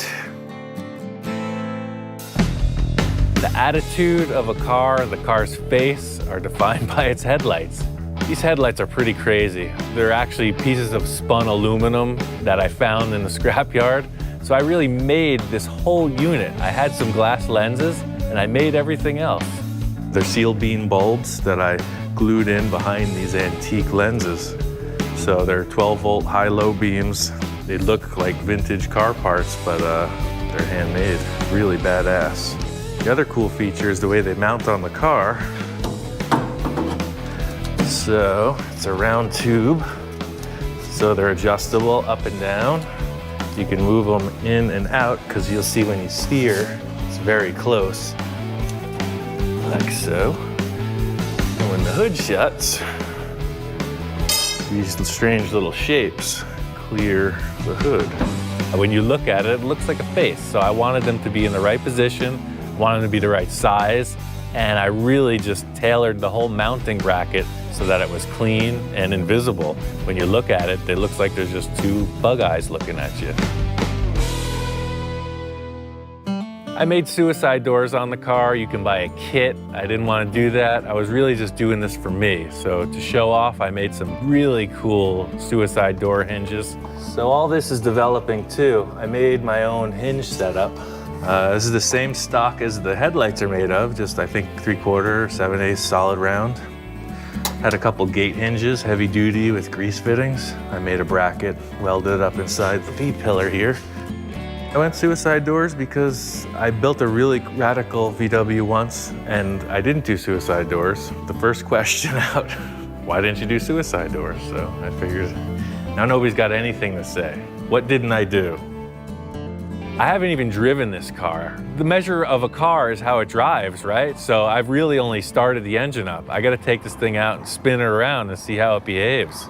The attitude of a car, the car's face, are defined by its headlights. These headlights are pretty crazy. They're actually pieces of spun aluminum that I found in the scrapyard. So I really made this whole unit. I had some glass lenses and I made everything else. They're seal beam bulbs that I glued in behind these antique lenses. So they're 12-volt high-low beams. They look like vintage car parts, but they're handmade. Really badass. The other cool feature is the way they mount on the car. So it's a round tube. So they're adjustable up and down. You can move them in and out because you'll see when you steer, it's very close. Like so. And when the hood shuts, these strange little shapes clear the hood. When you look at it, it looks like a face. So I wanted them to be in the right position, wanted them to be the right size, and I really just tailored the whole mounting bracket so that it was clean and invisible. When you look at it, it looks like there's just two bug eyes looking at you. I made suicide doors on the car. You can buy a kit. I didn't want to do that. I was really just doing this for me. So to show off, I made some really cool suicide door hinges. So all this is developing too. I made my own hinge setup. This is the same stock as the headlights are made of, just I think 3/4, 7/8 solid round. Had a couple gate hinges, heavy duty with grease fittings. I made a bracket, welded up inside the V-pillar here. I went suicide doors because I built a really radical VW once and I didn't do suicide doors. The first question out, why didn't you do suicide doors? So I figured, now nobody's got anything to say. What didn't I do? I haven't even driven this car. The measure of a car is how it drives, right? So I've really only started the engine up. I gotta take this thing out and spin it around and see how it behaves.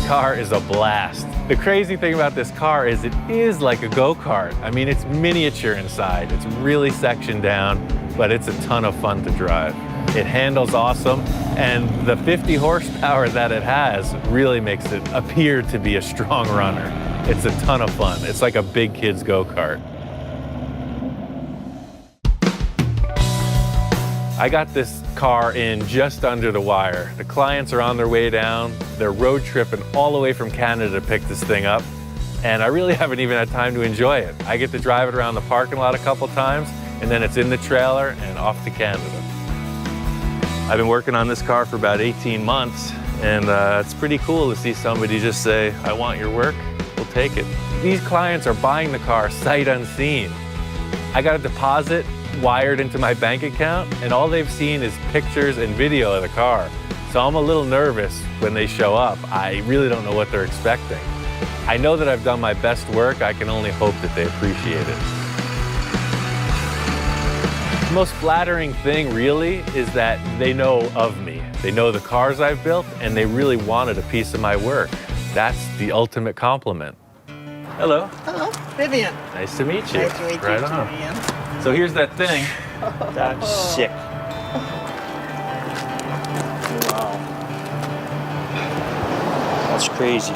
Car is a blast. The crazy thing about this car is it is like a go-kart. I mean, it's miniature inside. It's really sectioned down, but it's a ton of fun to drive. It handles awesome, and the 50 horsepower that it has really makes it appear to be a strong runner. It's a ton of fun. It's like a big kid's go-kart. I got this car in just under the wire. The clients are on their way down. They're road tripping all the way from Canada to pick this thing up. And I really haven't even had time to enjoy it. I get to drive it around the parking lot a couple times, and then it's in the trailer and off to Canada. I've been working on this car for about 18 months, and it's pretty cool to see somebody just say, I want your work, we'll take it. These clients are buying the car sight unseen. I got a deposit wired into my bank account, and all they've seen is pictures and video of the car. So I'm a little nervous when they show up. I really don't know what they're expecting. I know that I've done my best work. I can only hope that they appreciate it. The most flattering thing really is that they know of me. They know the cars I've built, and they really wanted a piece of my work. That's the ultimate compliment. Hello. Hello, Vivian. Nice to meet you. Nice to meet Right you, on. Vivian. So here's that thing. That's sick. Wow. That's crazy.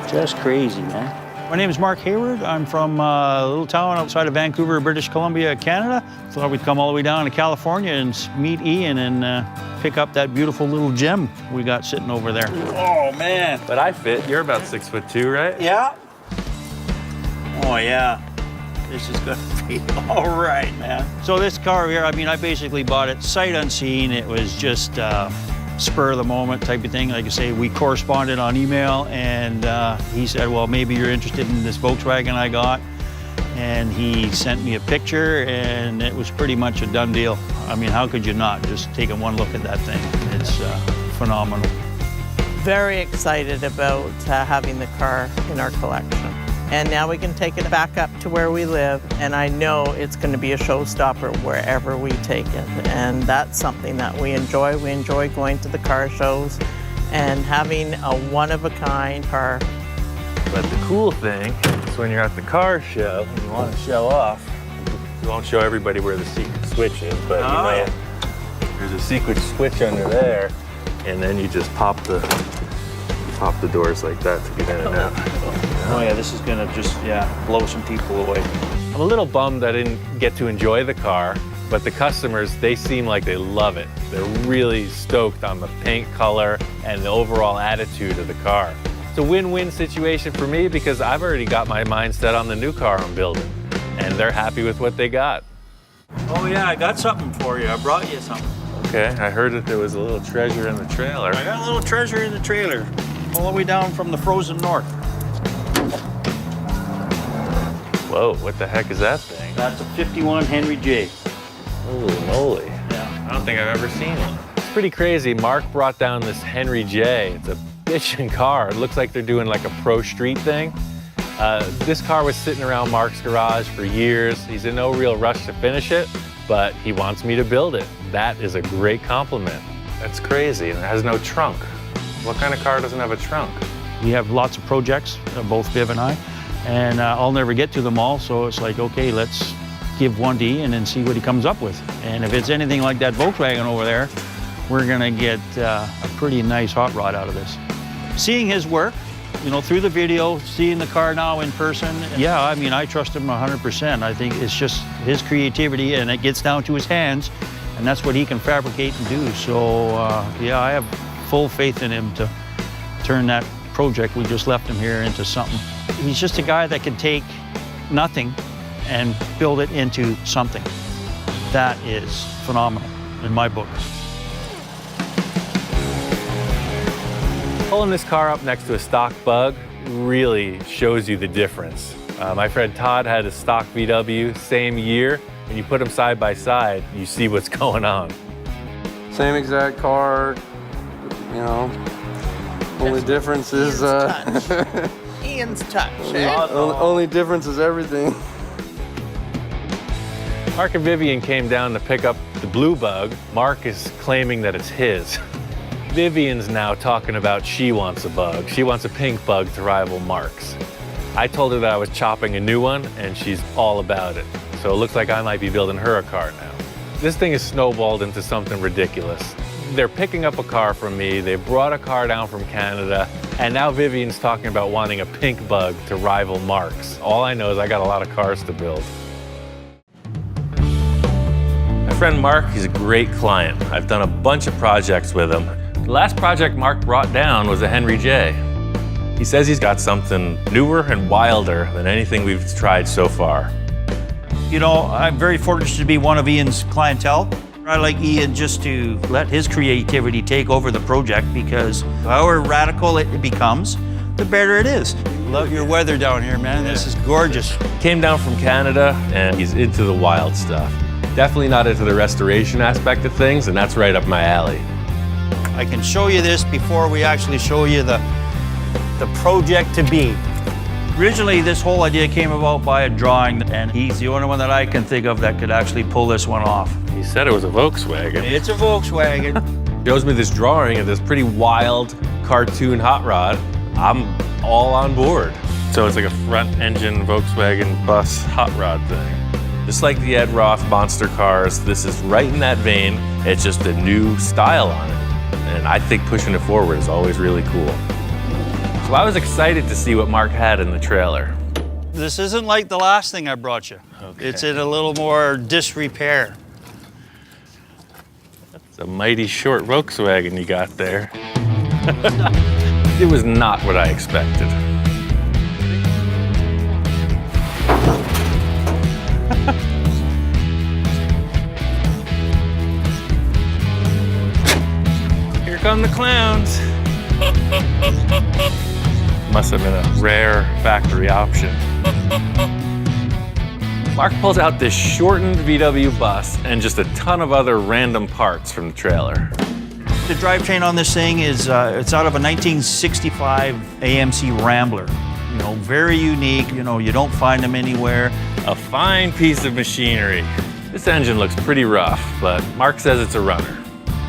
Just crazy, man. My name is Mark Hayward. I'm from a little town outside of Vancouver, British Columbia, Canada. Thought we'd come all the way down to California and meet Ian and pick up that beautiful little gem we got sitting over there. Oh, man. But I fit. You're about 6'2", right? Yeah. Oh, yeah. This is gonna be all right, man. So this car here, I mean, I basically bought it sight unseen. It was just spur of the moment type of thing. Like I say, we corresponded on email, and he said, well, maybe you're interested in this Volkswagen I got. And he sent me a picture, and it was pretty much a done deal. I mean, how could you not? Just taking one look at that thing. It's phenomenal. Very excited about having the car in our collection. And now we can take it back up to where we live, and I know it's going to be a showstopper wherever we take it. And that's something that we enjoy. We enjoy going to the car shows and having a one-of-a-kind car. But the cool thing is when you're at the car show and you want to show off, you won't show everybody where the secret switch is, but you might, there's a secret switch under there, and then you just pop the doors like that to get in and out. Oh yeah, this is gonna just, blow some people away. I'm a little bummed I didn't get to enjoy the car, but the customers, they seem like they love it. They're really stoked on the paint color and the overall attitude of the car. It's a win-win situation for me because I've already got my mind set on the new car I'm building, and they're happy with what they got. Oh yeah, I got something for you. I brought you something. Okay, I heard that there was a little treasure in the trailer. I got a little treasure in the trailer, all the way down from the frozen north. Whoa, what the heck is that thing? That's a 51 Henry J. Holy moly. Yeah. I don't think I've ever seen one. It's pretty crazy. Mark brought down this Henry J. It's a bitchin' car. It looks like they're doing like a pro street thing. This car was sitting around Mark's garage for years. He's in no real rush to finish it, but he wants me to build it. That is a great compliment. That's crazy, and it has no trunk. What kind of car doesn't have a trunk? We have lots of projects, both Viv and I, and I'll never get to them all, so it's like, okay, let's give one to Ian and see what he comes up with. And if it's anything like that Volkswagen over there, we're gonna get a pretty nice hot rod out of this. Seeing his work, you know, through the video, seeing the car now in person, yeah, I mean, I trust him 100%. I think it's just his creativity, and it gets down to his hands, and that's what he can fabricate and do. So, yeah, I have full faith in him to turn that project we just left him here into something. He's just a guy that can take nothing and build it into something. That is phenomenal in my book. Pulling this car up next to a stock Bug really shows you the difference. My friend Todd had a stock VW, same year, and you put them side by side, you see what's going on. Same exact car, you know. Only difference is Ian's touch. only difference is everything. Mark and Vivian came down to pick up the blue Bug. Mark is claiming that it's his. Vivian's now talking about she wants a Bug. She wants a pink Bug to rival Mark's. I told her that I was chopping a new one, and she's all about it. So it looks like I might be building her a car now. This thing has snowballed into something ridiculous. They're picking up a car from me, they brought a car down from Canada, and now Vivian's talking about wanting a pink Bug to rival Mark's. All I know is I got a lot of cars to build. My friend Mark, he's a great client. I've done a bunch of projects with him. The last project Mark brought down was a Henry J. He says he's got something newer and wilder than anything we've tried so far. You know, I'm very fortunate to be one of Ian's clientele. I like Ian just to let his creativity take over the project, because however radical it becomes, the better it is. Love your weather down here, man. This is gorgeous. Came down from Canada, and he's into the wild stuff. Definitely not into the restoration aspect of things, and that's right up my alley. I can show you this before we actually show you the project to be. Originally, this whole idea came about by a drawing, and he's the only one that I can think of that could actually pull this one off. He said it was a Volkswagen. It's a Volkswagen. Shows me this drawing of this pretty wild cartoon hot rod. I'm all on board. So it's like a front engine Volkswagen bus hot rod thing. Just like the Ed Roth monster cars, this is right in that vein. It's just a new style on it. And I think pushing it forward is always really cool. So I was excited to see what Mark had in the trailer. This isn't like the last thing I brought you. Okay. It's in a little more disrepair. It's a mighty short Volkswagen you got there. It was not what I expected. Here come the clowns. Must have been a rare factory option. Mark pulls out this shortened VW bus and just a ton of other random parts from the trailer. The drivetrain on this thing is, it's out of a 1965 AMC Rambler. You know, very unique, you know, you don't find them anywhere. A fine piece of machinery. This engine looks pretty rough, but Mark says it's a runner.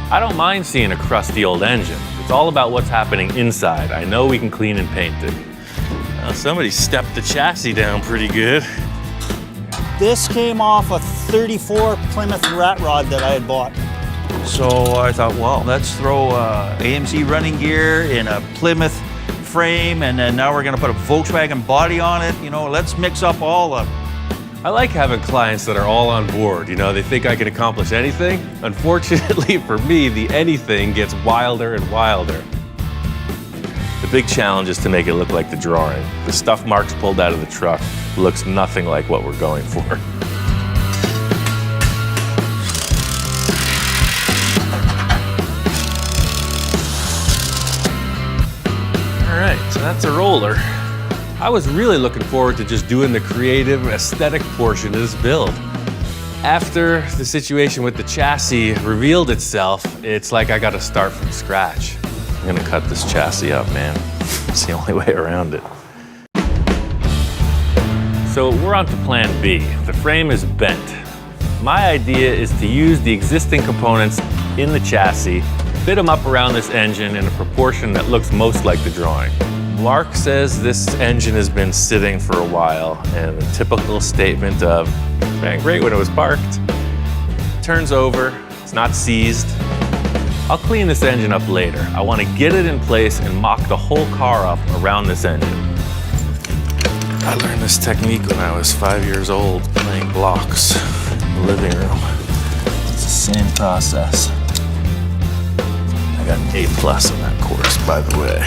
I don't mind seeing a crusty old engine. It's all about what's happening inside. I know we can clean and paint it. Somebody stepped the chassis down pretty good. This came off a 34 Plymouth rat rod that I had bought. So I thought, well, let's throw AMC running gear in a Plymouth frame, and then now we're gonna put a Volkswagen body on it. You know, let's mix up all the... I like having clients that are all on board. You know, they think I can accomplish anything. Unfortunately for me, the anything gets wilder and wilder. The big challenge is to make it look like the drawing. The stuff Mark's pulled out of the truck looks nothing like what we're going for. All right, so that's a roller. I was really looking forward to just doing the creative, aesthetic portion of this build. After the situation with the chassis revealed itself, it's like I gotta start from scratch. I'm gonna cut this chassis up, man. It's the only way around it. So we're on to plan B. The frame is bent. My idea is to use the existing components in the chassis, fit them up around this engine in a proportion that looks most like the drawing. Mark says this engine has been sitting for a while, and the typical statement of, ran great when it was parked. Turns over, it's not seized. I'll clean this engine up later. I want to get it in place and mock the whole car up around this engine. I learned this technique when I was 5 years old, playing blocks in the living room. It's the same process. I got an A+ on that course, by the way.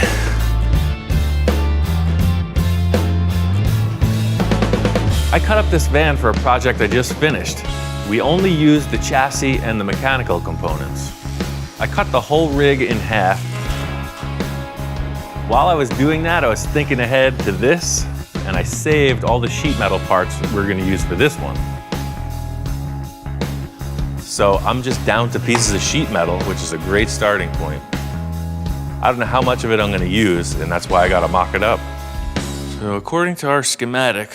I cut up this van for a project I just finished. We only used the chassis and the mechanical components. I cut the whole rig in half. While I was doing that, I was thinking ahead to this, and I saved all the sheet metal parts that we're gonna use for this one. So I'm just down to pieces of sheet metal, which is a great starting point. I don't know how much of it I'm gonna use, and that's why I gotta mock it up. So according to our schematic,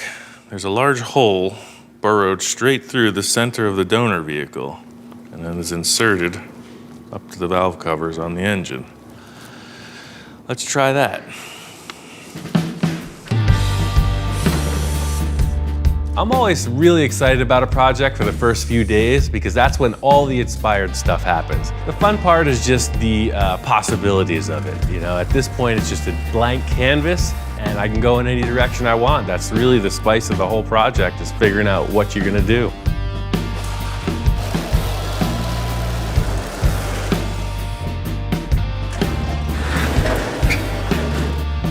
there's a large hole burrowed straight through the center of the donor vehicle, and then is inserted up to the valve covers on the engine. Let's try that. I'm always really excited about a project for the first few days because that's when all the inspired stuff happens. The fun part is just the possibilities of it. You know, at this point, it's just a blank canvas and I can go in any direction I want. That's really the spice of the whole project, is figuring out what you're gonna do.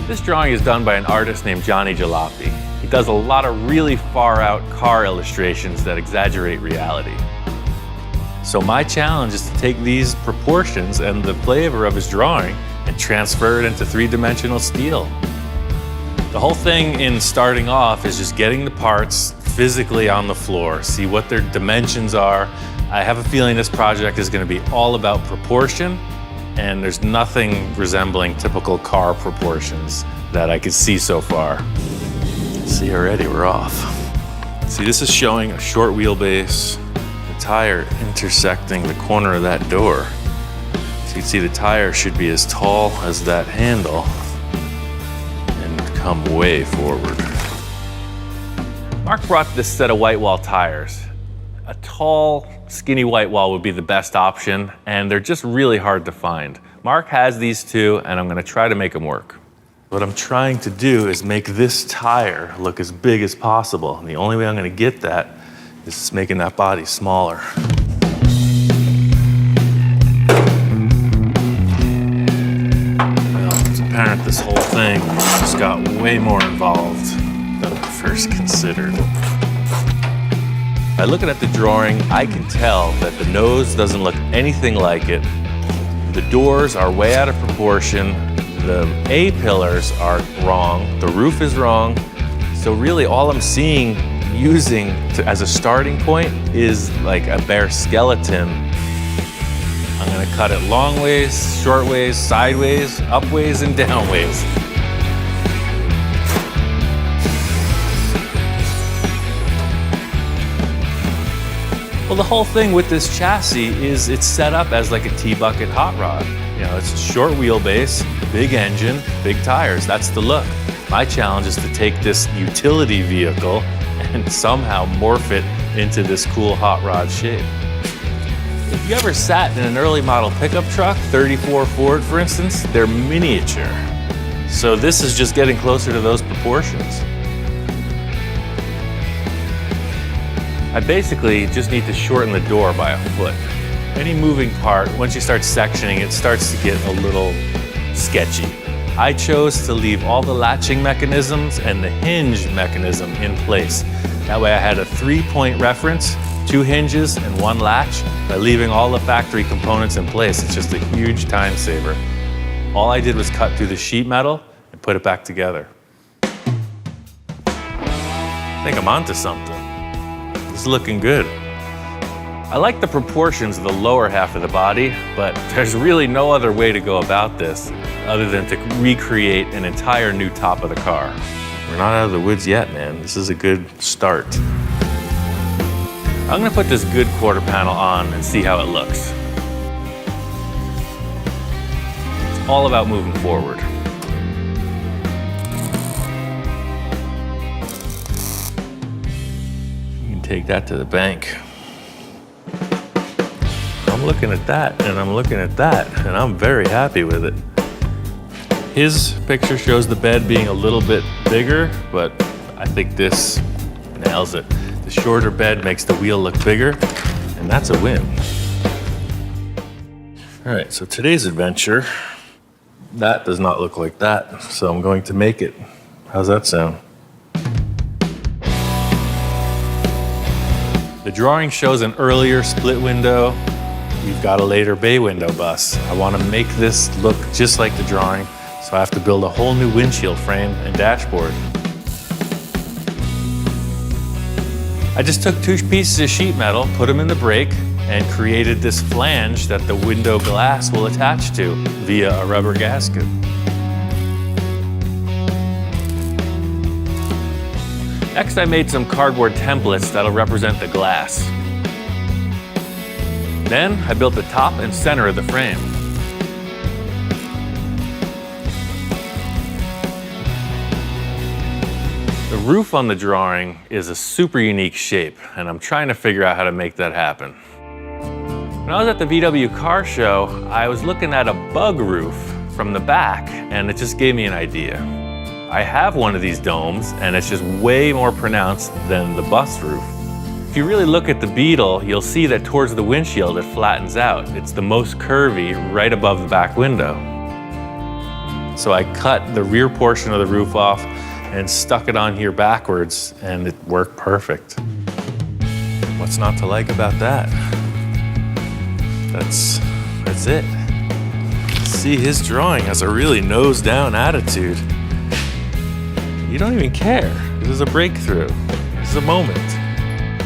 This drawing is done by an artist named Johnny Jalopy. He does a lot of really far out car illustrations that exaggerate reality. So my challenge is to take these proportions and the flavor of his drawing and transfer it into three-dimensional steel. The whole thing in starting off is just getting the parts physically on the floor, see what their dimensions are. I have a feeling this project is going to be all about proportion, and there's nothing resembling typical car proportions that I could see so far. See, already we're off. See, this is showing a short wheelbase, the tire intersecting the corner of that door. So you can see the tire should be as tall as that handle and come way forward. Mark brought this set of white wall tires. A tall, skinny white wall would be the best option, and they're just really hard to find. Mark has these two, and I'm gonna try to make them work. What I'm trying to do is make this tire look as big as possible. And the only way I'm gonna get that is making that body smaller. Well, it's apparent this whole thing just got way more involved than I first considered. By looking at the drawing, I can tell that the nose doesn't look anything like it. The doors are way out of proportion. The A-pillars are wrong. The roof is wrong. So really all I'm seeing using as a starting point is like a bare skeleton. I'm gonna cut it long ways, short ways, sideways, up ways, and down ways. Well, the whole thing with this chassis is it's set up as like a T-bucket hot rod. You know, it's a short wheelbase, big engine, big tires. That's the look. My challenge is to take this utility vehicle and somehow morph it into this cool hot rod shape. If you ever sat in an early model pickup truck, 34 Ford for instance, they're miniature. So this is just getting closer to those proportions. I basically just need to shorten the door by a foot. Any moving part, once you start sectioning, it starts to get a little sketchy. I chose to leave all the latching mechanisms and the hinge mechanism in place. That way I had a 3-point reference, 2 hinges and 1 latch. By leaving all the factory components in place, it's just a huge time saver. All I did was cut through the sheet metal and put it back together. I think I'm onto something. It's looking good. I like the proportions of the lower half of the body, but there's really no other way to go about this other than to recreate an entire new top of the car. We're not out of the woods yet, man. This is a good start. I'm gonna put this good quarter panel on and see how it looks. It's all about moving forward. You can take that to the bank. I'm looking at that and I'm looking at that and I'm very happy with it. His picture shows the bed being a little bit bigger, but I think this nails it. The shorter bed makes the wheel look bigger, and that's a win. All right, so today's adventure, that does not look like that, so I'm going to make it. How's that sound? The drawing shows an earlier split window. We've got a later bay window bus. I want to make this look just like the drawing, so I have to build a whole new windshield frame and dashboard. I just took 2 pieces of sheet metal, put them in the brake, and created this flange that the window glass will attach to via a rubber gasket. Next, I made some cardboard templates that'll represent the glass. Then, I built the top and center of the frame. The roof on the drawing is a super unique shape, and I'm trying to figure out how to make that happen. When I was at the VW car show, I was looking at a bug roof from the back, and it just gave me an idea. I have one of these domes, and it's just way more pronounced than the bus roof. If you really look at the Beetle, you'll see that towards the windshield it flattens out. It's the most curvy right above the back window. So I cut the rear portion of the roof off and stuck it on here backwards, and it worked perfect. What's not to like about that? That's it. See, his drawing has a really nose-down attitude. You don't even care. This is a breakthrough. This is a moment.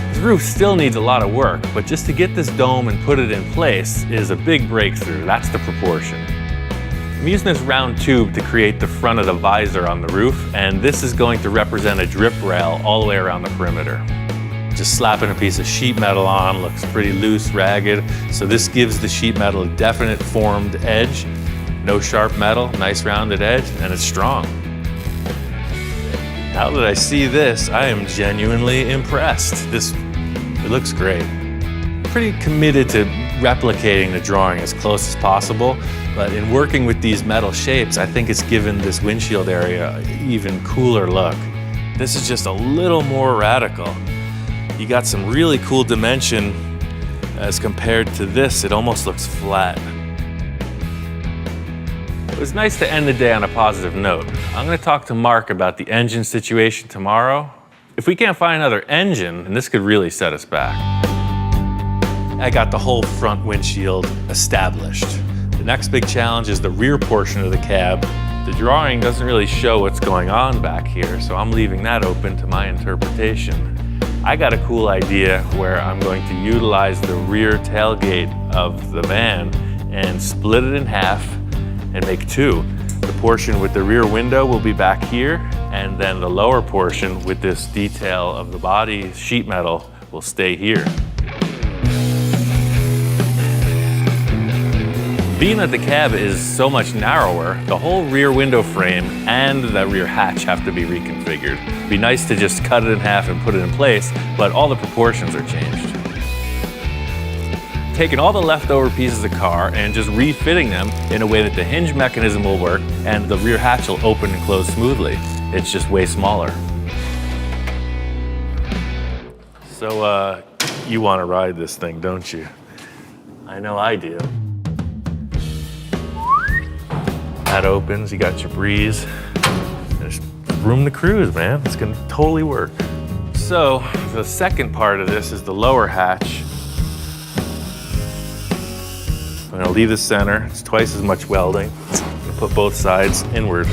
His roof still needs a lot of work, but just to get this dome and put it in place is a big breakthrough. That's the proportion. I'm using this round tube to create the front of the visor on the roof, and this is going to represent a drip rail all the way around the perimeter. Just slapping a piece of sheet metal on looks pretty loose, ragged, so this gives the sheet metal a definite formed edge. No sharp metal, nice rounded edge, and it's strong. Now that I see this, I am genuinely impressed. It looks great. I'm pretty committed to replicating the drawing as close as possible, but in working with these metal shapes, I think it's given this windshield area an even cooler look. This is just a little more radical. You got some really cool dimension as compared to this, it almost looks flat. It was nice to end the day on a positive note. I'm gonna talk to Mark about the engine situation tomorrow. If we can't find another engine, and this could really set us back. I got the whole front windshield established. The next big challenge is the rear portion of the cab. The drawing doesn't really show what's going on back here, so I'm leaving that open to my interpretation. I got a cool idea where I'm going to utilize the rear tailgate of the van and split it in half and make 2. The portion with the rear window will be back here, and then the lower portion with this detail of the body sheet metal will stay here. Being that the cab is so much narrower, the whole rear window frame and the rear hatch have to be reconfigured. It'd be nice to just cut it in half and put it in place, but all the proportions are changed. Taking all the leftover pieces of the car and just refitting them in a way that the hinge mechanism will work and the rear hatch will open and close smoothly. It's just way smaller. So, you want to ride this thing, don't you? I know I do. That opens, you got your breeze. There's room to cruise, man. It's gonna totally work. So, the second part of this is the lower hatch. I'm gonna leave the center. It's twice as much welding. I'm gonna put both sides inward.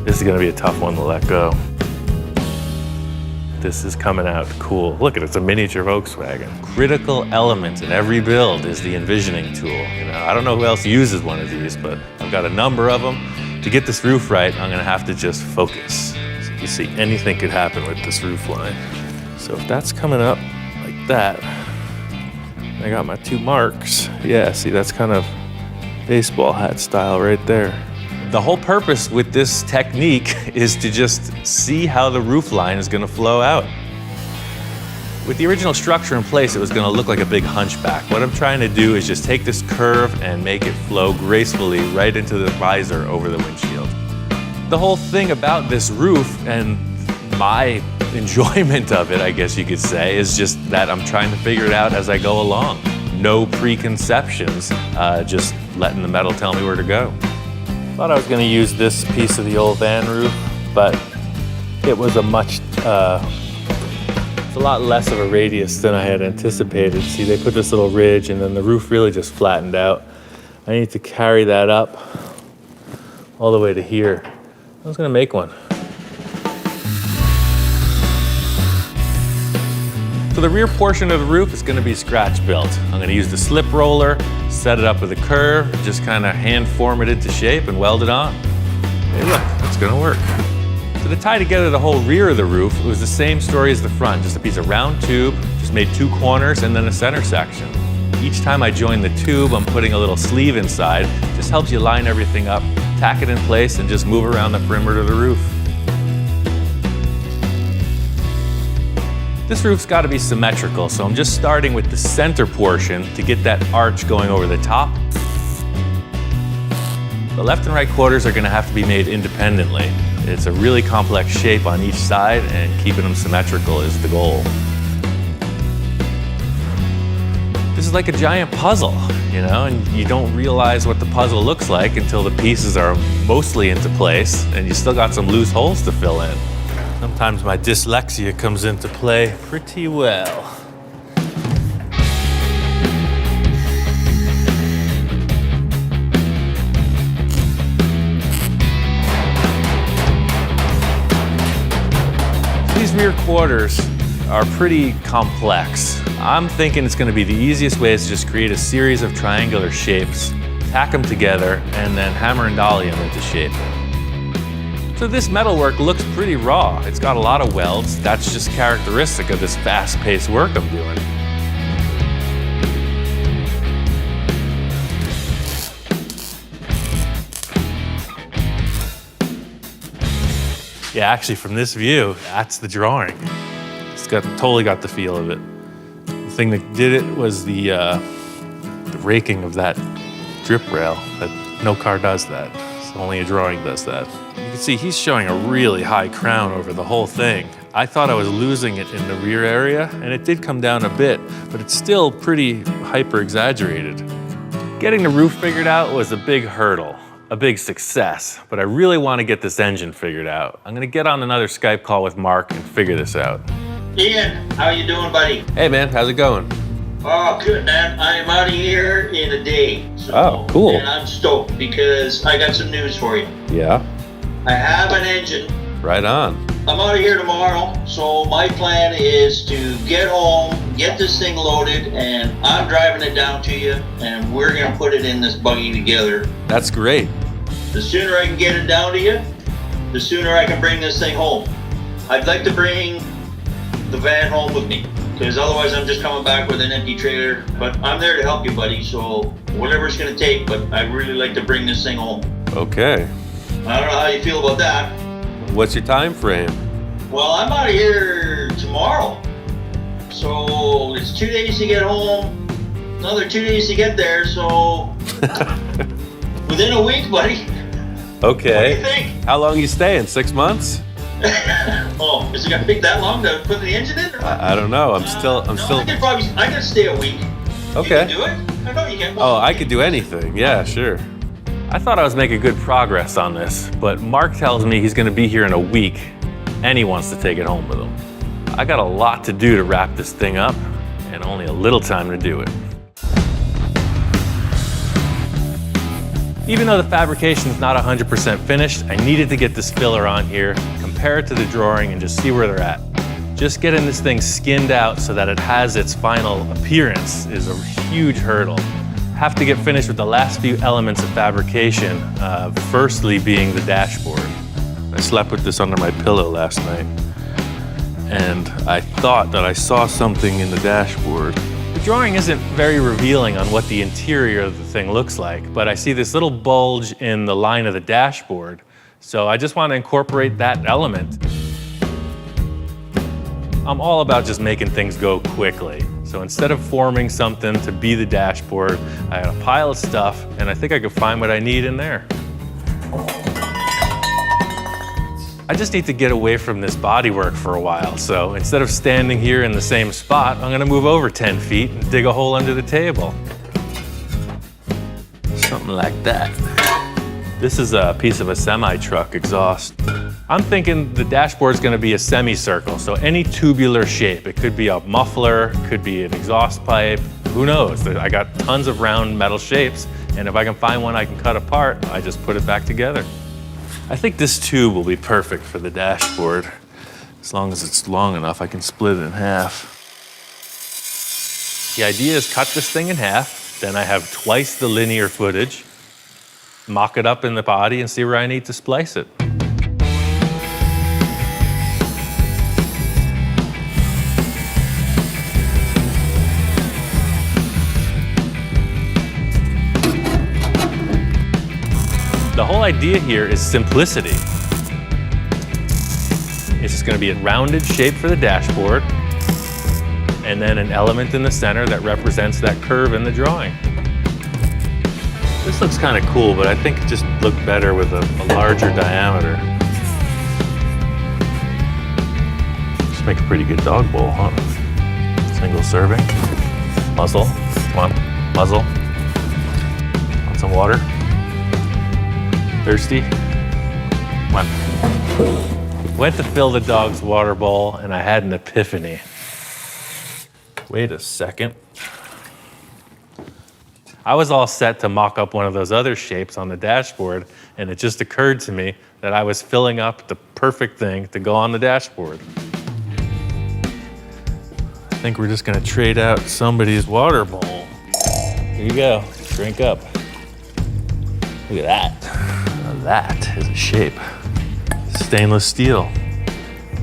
This is gonna be a tough one to let go. This is coming out cool. Look at it, it's a miniature Volkswagen. Critical element in every build is the envisioning tool. You know, I don't know who else uses one of these, but I've got a number of them. To get this roof right, I'm gonna have to just focus. So you see, anything could happen with this roof line. So if that's coming up like that, I got my 2 marks. Yeah, see, that's kind of baseball hat style right there. The whole purpose with this technique is to just see how the roof line is gonna flow out. With the original structure in place, it was gonna look like a big hunchback. What I'm trying to do is just take this curve and make it flow gracefully right into the visor over the windshield. The whole thing about this roof and my enjoyment of it, I guess you could say, is just that I'm trying to figure it out as I go along. No preconceptions, just letting the metal tell me where to go. Thought I was gonna use this piece of the old van roof, but it was it's a lot less of a radius than I had anticipated. See, they put this little ridge and then the roof really just flattened out. I need to carry that up all the way to here. I was gonna make one. So the rear portion of the roof is gonna be scratch built. I'm gonna use the slip roller, set it up with a curve, just kind of hand form it into shape and weld it on. Hey look, it's gonna work. So to tie together the whole rear of the roof, it was the same story as the front, just a piece of round tube, just made 2 corners and then a center section. Each time I join the tube, I'm putting a little sleeve inside. Just helps you line everything up, tack it in place, and just move around the perimeter of the roof. This roof's got to be symmetrical, so I'm just starting with the center portion to get that arch going over the top. The left and right quarters are going to have to be made independently. It's a really complex shape on each side, and keeping them symmetrical is the goal. This is like a giant puzzle, you know, and you don't realize what the puzzle looks like until the pieces are mostly into place, and you still got some loose holes to fill in. Sometimes my dyslexia comes into play pretty well. These rear quarters are pretty complex. I'm thinking it's going to be the easiest way is to just create a series of triangular shapes, tack them together, and then hammer and dolly them into shape. So this metalwork looks pretty raw. It's got a lot of welds. That's just characteristic of this fast-paced work I'm doing. Yeah, actually from this view, that's the drawing. It's totally got the feel of it. The thing that did it was the raking of that drip rail. No car does that. So only a drawing does that. You can see he's showing a really high crown over the whole thing. I thought I was losing it in the rear area, and it did come down a bit, but it's still pretty hyper-exaggerated. Getting the roof figured out was a big hurdle, a big success, but I really want to get this engine figured out. I'm gonna get on another Skype call with Mark and figure this out. Ian, how you doing, buddy? Hey man, how's it going? Oh, good, man. I'm out of here in a day. So, Oh, cool. And I'm stoked because I got some news for you. Yeah, I have an engine. right on. I'm out of here tomorrow, so my plan is to get home, get this thing loaded, and I'm driving it down to you, and we're gonna put it in this buggy together. That's great. The sooner I can get it down to you, the sooner I can bring this thing home. I'd like to bring the van home with me, because otherwise I'm just coming back with an empty trailer. But I'm there to help you, buddy, so whatever it's gonna take, but I'd really like to bring this thing home. Okay. I don't know how you feel about that. What's your time frame? Well, I'm out of here tomorrow. So it's 2 days to get home, another 2 days to get there, so within a week, buddy. Okay. What do you think? How long you staying? 6 months? Oh, is it gonna take that long to put the engine in? Or what? I don't know. I'm still. I could stay a week. Okay. You can do it? I know you can. Oh, I could do anything. Yeah, sure. I thought I was making good progress on this, but Mark tells me he's going to be here in a week, and he wants to take it home with him. I got a lot to do to wrap this thing up, and only a little time to do it. Even though the fabrication is not 100% finished, I needed to get this filler on here, compare it to the drawing, and just see where they're at. Just getting this thing skinned out so that it has its final appearance is a huge hurdle. have to get finished with the last few elements of fabrication, firstly being the dashboard. I slept with this under my pillow last night, and I thought that I saw something in the dashboard. The drawing isn't very revealing on what the interior of the thing looks like, but I see this little bulge in the line of the dashboard, so I just want to incorporate that element. I'm all about just making things go quickly. So instead of forming something to be the dashboard, I had a pile of stuff, and I think I could find what I need in there. I just need to get away from this bodywork for a while, so instead of standing here in the same spot, I'm gonna move over 10 feet and dig a hole under the table. Something like that. This is a piece of a semi-truck exhaust. I'm thinking the dashboard's gonna be a semicircle, so any tubular shape. It could be a muffler, it could be an exhaust pipe, who knows? I got tons of round metal shapes, and if I can find one I can cut apart, I just put it back together. I think this tube will be perfect for the dashboard. As long as it's long enough, I can split it in half. The idea is cut this thing in half, then I have twice the linear footage, mock it up in the body and see where I need to splice it. The whole idea here is simplicity. It's just going to be a rounded shape for the dashboard, and then an element in the center that represents that curve in the drawing. This looks kind of cool, but I think it just looked better with a larger diameter. Just make a pretty good dog bowl, huh? Single serving. Muzzle. Come on, muzzle. Want some water? Thirsty? Come on. Went to fill the dog's water bowl and I had an epiphany. Wait a second. I was all set to mock up one of those other shapes on the dashboard, and it just occurred to me that I was filling up the perfect thing to go on the dashboard. I think we're just gonna trade out somebody's water bowl. Here you go, drink up. Look at that. Now that is a shape. Stainless steel.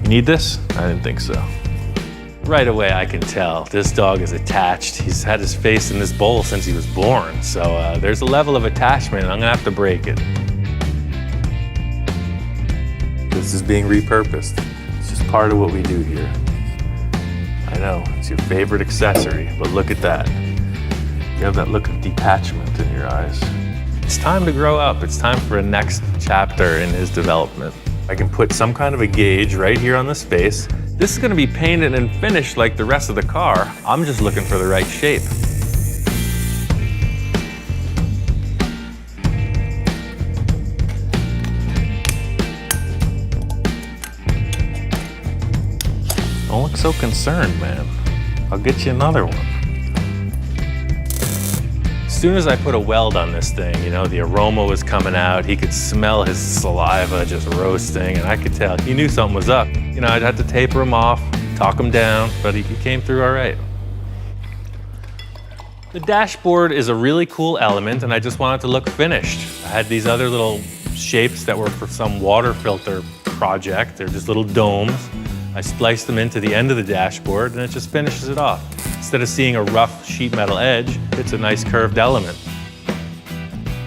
You need this? I didn't think so. Right away I can tell this dog is attached. He's had his face in this bowl since he was born. So there's a level of attachment and I'm gonna have to break it. This is being repurposed. It's just part of what we do here. I know, it's your favorite accessory, but look at that. You have that look of detachment in your eyes. It's time to grow up. It's time for a next chapter in his development. I can put some kind of a gauge right here on this face. This is gonna be painted and finished like the rest of the car. I'm just looking for the right shape. Don't look so concerned, man. I'll get you another one. As soon as I put a weld on this thing, you know, the aroma was coming out. He could smell his saliva just roasting, and I could tell he knew something was up. You know, I'd have to taper him off, talk him down, but he came through all right. The dashboard is a really cool element, and I just wanted to look finished. I had these other little shapes that were for some water filter project. They're just little domes. I spliced them into the end of the dashboard, and it just finishes it off. Instead of seeing a rough sheet metal edge, it's a nice curved element.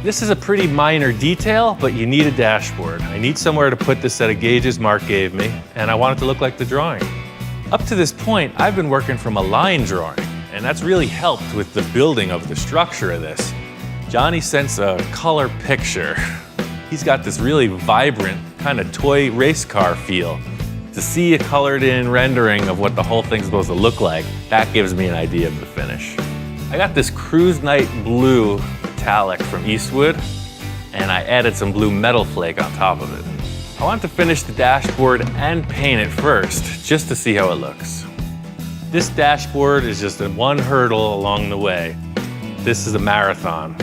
This is a pretty minor detail, but you need a dashboard. I need somewhere to put this set of gauges Mark gave me, and I want it to look like the drawing. Up to this point, I've been working from a line drawing, and that's really helped with the building of the structure of this. Johnny sends a color picture. He's got this really vibrant, kind of toy race car feel. To see a colored in rendering of what the whole thing's supposed to look like, that gives me an idea of the finish. I got this Cruise Night blue metallic from Eastwood, and I added some blue metal flake on top of it. I want to finish the dashboard and paint it first, just to see how it looks. This dashboard is just one hurdle along the way. This is a marathon.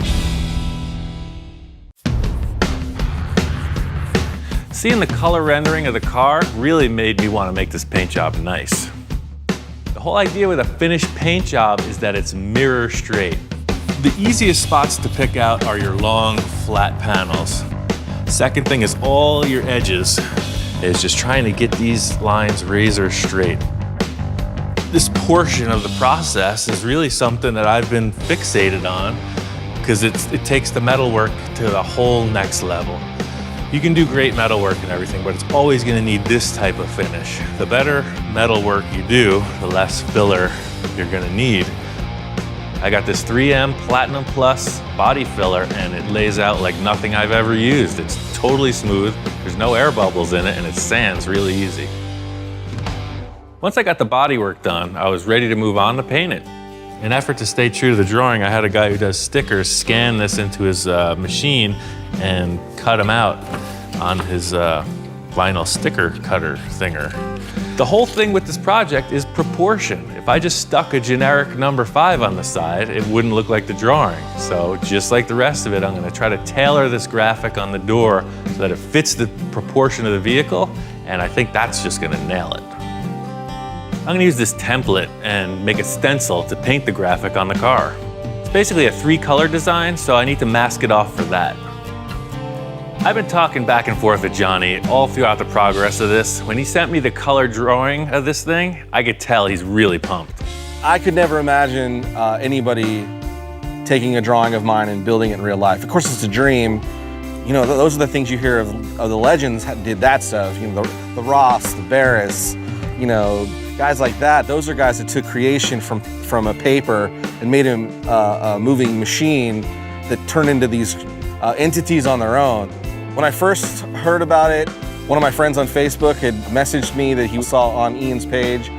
Seeing the color rendering of the car really made me want to make this paint job nice. The whole idea with a finished paint job is that it's mirror straight. The easiest spots to pick out are your long, flat panels. Second thing is all your edges is just trying to get these lines razor straight. This portion of the process is really something that I've been fixated on because it takes the metalwork to the whole next level. You can do great metalwork and everything, but it's always gonna need this type of finish. The better metalwork you do, the less filler you're gonna need. I got this 3M Platinum Plus body filler and it lays out like nothing I've ever used. It's totally smooth, there's no air bubbles in it, and it sands really easy. Once I got the body work done, I was ready to move on to paint it. In an effort to stay true to the drawing, I had a guy who does stickers scan this into his machine and cut them out on his vinyl sticker cutter thinger. The whole thing with this project is proportion. If I just stuck a generic number 5 on the side, it wouldn't look like the drawing. So just like the rest of it, I'm gonna try to tailor this graphic on the door so that it fits the proportion of the vehicle, and I think that's just gonna nail it. I'm gonna use this template and make a stencil to paint the graphic on the car. It's basically a 3-color design, so I need to mask it off for that. I've been talking back and forth with Johnny all throughout the progress of this. When he sent me the color drawing of this thing, I could tell he's really pumped. I could never imagine anybody taking a drawing of mine and building it in real life. Of course, it's a dream. You know, those are the things you hear of the legends did that stuff. You know, the Ross, the Barris, you know, guys like that. Those are guys that took creation from a paper and made him a moving machine that turned into these entities on their own. When I first heard about it, one of my friends on Facebook had messaged me that he saw on Ian's page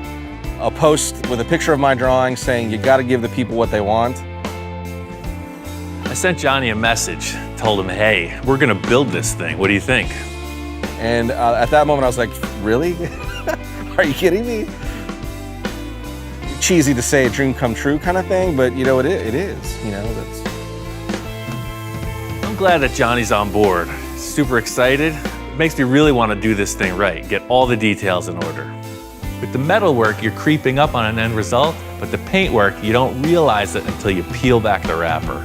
a post with a picture of my drawing saying, you gotta give the people what they want. I sent Johnny a message, told him, hey, we're gonna build this thing. What do you think? And at that moment I was like, really? Are you kidding me? Cheesy to say a dream come true kind of thing, but you know, it is, you know, I'm glad that Johnny's on board. Super excited. It makes me really want to do this thing right, get all the details in order. With the metal work, you're creeping up on an end result, but the paint work, you don't realize it until you peel back the wrapper.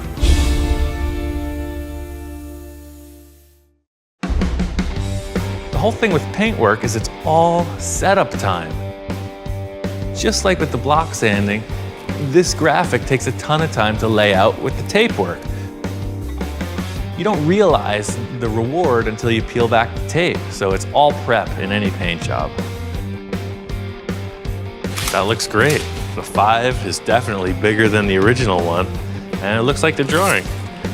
The whole thing with paint work is it's all setup time. Just like with the block sanding, this graphic takes a ton of time to lay out with the tape work. You don't realize the reward until you peel back the tape, so it's all prep in any paint job. That looks great. The 5 is definitely bigger than the original one, and it looks like the drawing.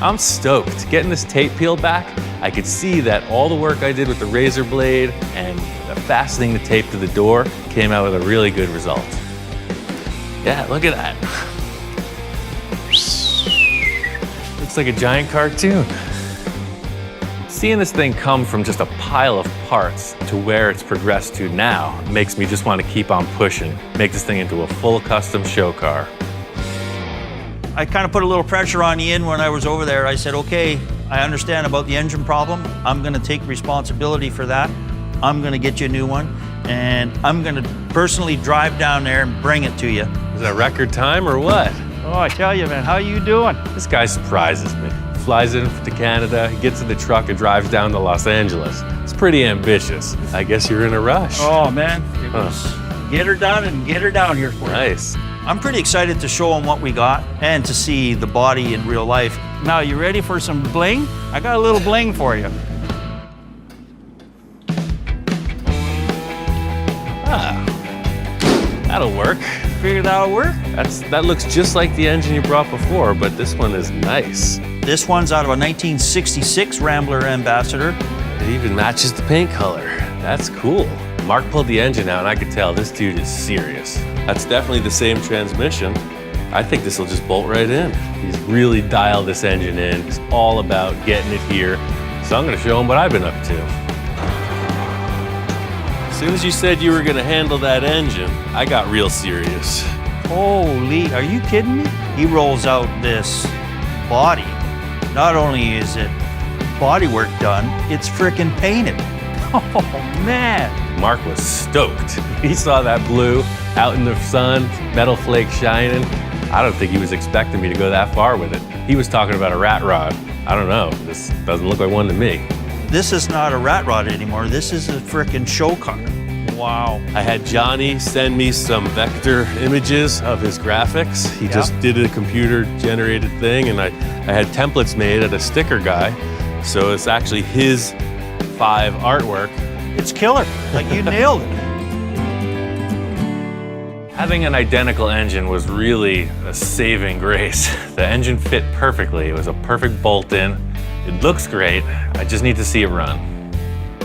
I'm stoked. Getting this tape peeled back, I could see that all the work I did with the razor blade and fastening the tape to the door came out with a really good result. Yeah, look at that. Looks like a giant cartoon. Seeing this thing come from just a pile of parts to where it's progressed to now makes me just want to keep on pushing, make this thing into a full custom show car. I kind of put a little pressure on Ian when I was over there. I said, okay, I understand about the engine problem. I'm gonna take responsibility for that. I'm gonna get you a new one, and I'm gonna personally drive down there and bring it to you. Is that record time or what? Oh, I tell you, man, how you doing? This guy surprises me. Flies in to Canada, he gets in the truck and drives down to Los Angeles. It's pretty ambitious. I guess you're in a rush. Oh, man, it was get her done and get her down here for you. Nice. I'm pretty excited to show them what we got and to see the body in real life. Now, you ready for some bling? I got a little bling for you. Ah, that'll work. Figure that'll work? That looks just like the engine you brought before, but this one is nice. This one's out of a 1966 Rambler Ambassador. It even matches the paint color. That's cool. Mark pulled the engine out and I could tell this dude is serious. That's definitely the same transmission. I think this will just bolt right in. He's really dialed this engine in. He's all about getting it here. So I'm gonna show him what I've been up to. As soon as you said you were gonna handle that engine, I got real serious. Holy, are you kidding me? He rolls out this body. Not only is it bodywork done, it's frickin' painted. Oh man. Mark was stoked. He saw that blue out in the sun, metal flake shining. I don't think he was expecting me to go that far with it. He was talking about a rat rod. I don't know, this doesn't look like one to me. This is not a rat rod anymore. This is a frickin' show car. Wow. I had Johnny send me some vector images of his graphics. He just did a computer-generated thing, and I had templates made at a sticker guy. So it's actually his 5 artwork. It's killer. Like, you nailed it. Having an identical engine was really a saving grace. The engine fit perfectly. It was a perfect bolt-in. It looks great. I just need to see it run.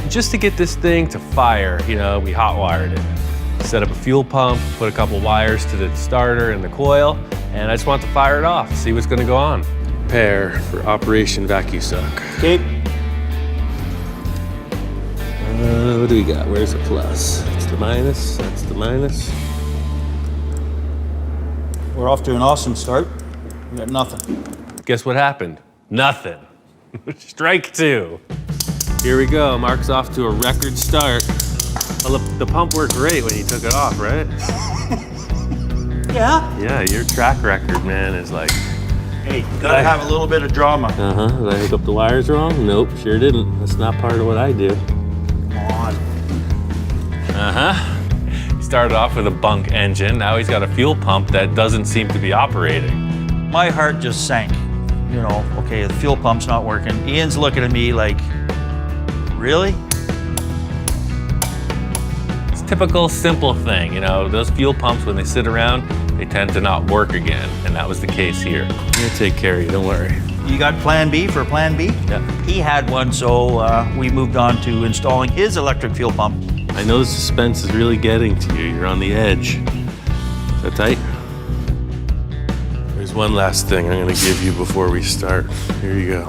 Just to get this thing to fire, you know, we hot wired it. Set up a fuel pump, put a couple wires to the starter and the coil, and I just want to fire it off, see what's gonna go on. Prepare for Operation Vacuum Suck. Okay. What do we got? Where's the plus? That's the minus, that's the minus. We're off to an awesome start. We got nothing. Guess what happened? Nothing. Strike 2. Here we go, Mark's off to a record start. Well, the pump worked great when you took it off, right? Yeah. Yeah, your track record, man, is like... Hey, gotta have a little bit of drama. Uh-huh, did I hook up the wires wrong? Nope, sure didn't. That's not part of what I do. Come on. Uh-huh. He started off with a bunk engine, now he's got a fuel pump that doesn't seem to be operating. My heart just sank. You know, okay, the fuel pump's not working. Ian's looking at me like, really? It's a typical simple thing, you know, those fuel pumps, when they sit around, they tend to not work again, and that was the case here. I'm gonna take care of you, don't worry. You got plan B for plan B? Yeah. He had one, so we moved on to installing his electric fuel pump. I know the suspense is really getting to you. You're on the edge. Is that tight? There's one last thing I'm gonna give you before we start. Here you go.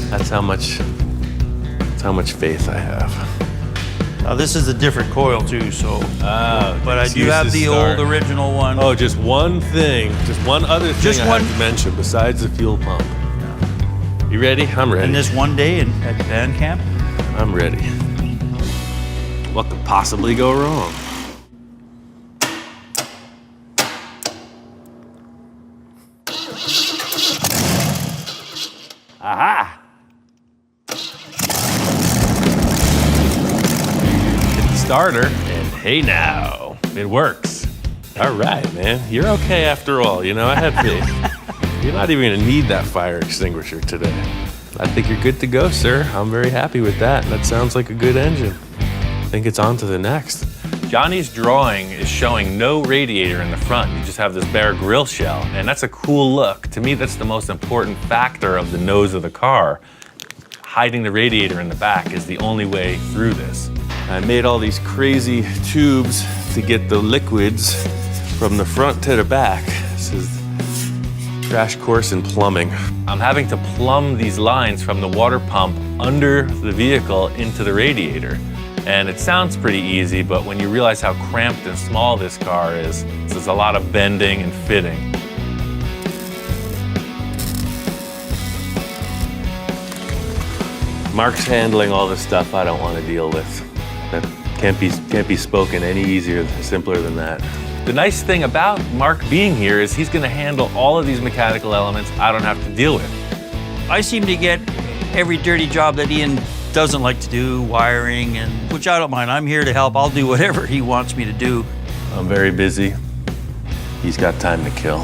That's how much faith I have. Now this is a different coil too, so. But I do use have this the start. old original one. Oh, just one thing, just one other thing Just I one- have to mention besides the fuel pump. You ready? I'm ready. And this one day at band camp. I'm ready. What could possibly go wrong? Aha! Hit the starter, and hey now, it works. All right, man, you're okay after all. You know, I had faith. You're not even gonna need that fire extinguisher today. I think you're good to go, sir. I'm very happy with that. That sounds like a good engine. I think it's on to the next. Johnny's drawing is showing no radiator in the front. You just have this bare grill shell, and that's a cool look. To me, that's the most important factor of the nose of the car. Hiding the radiator in the back is the only way through this. I made all these crazy tubes to get the liquids from the front to the back. This is crash course in plumbing. I'm having to plumb these lines from the water pump under the vehicle into the radiator. And it sounds pretty easy, but when you realize how cramped and small this car is, there's a lot of bending and fitting. Mark's handling all the stuff I don't want to deal with. That can't be spoken any easier, simpler than that. The nice thing about Mark being here is he's going to handle all of these mechanical elements I don't have to deal with. I seem to get every dirty job that Ian doesn't like to do, wiring, and which I don't mind. I'm here to help. I'll do whatever he wants me to do. I'm very busy. He's got time to kill.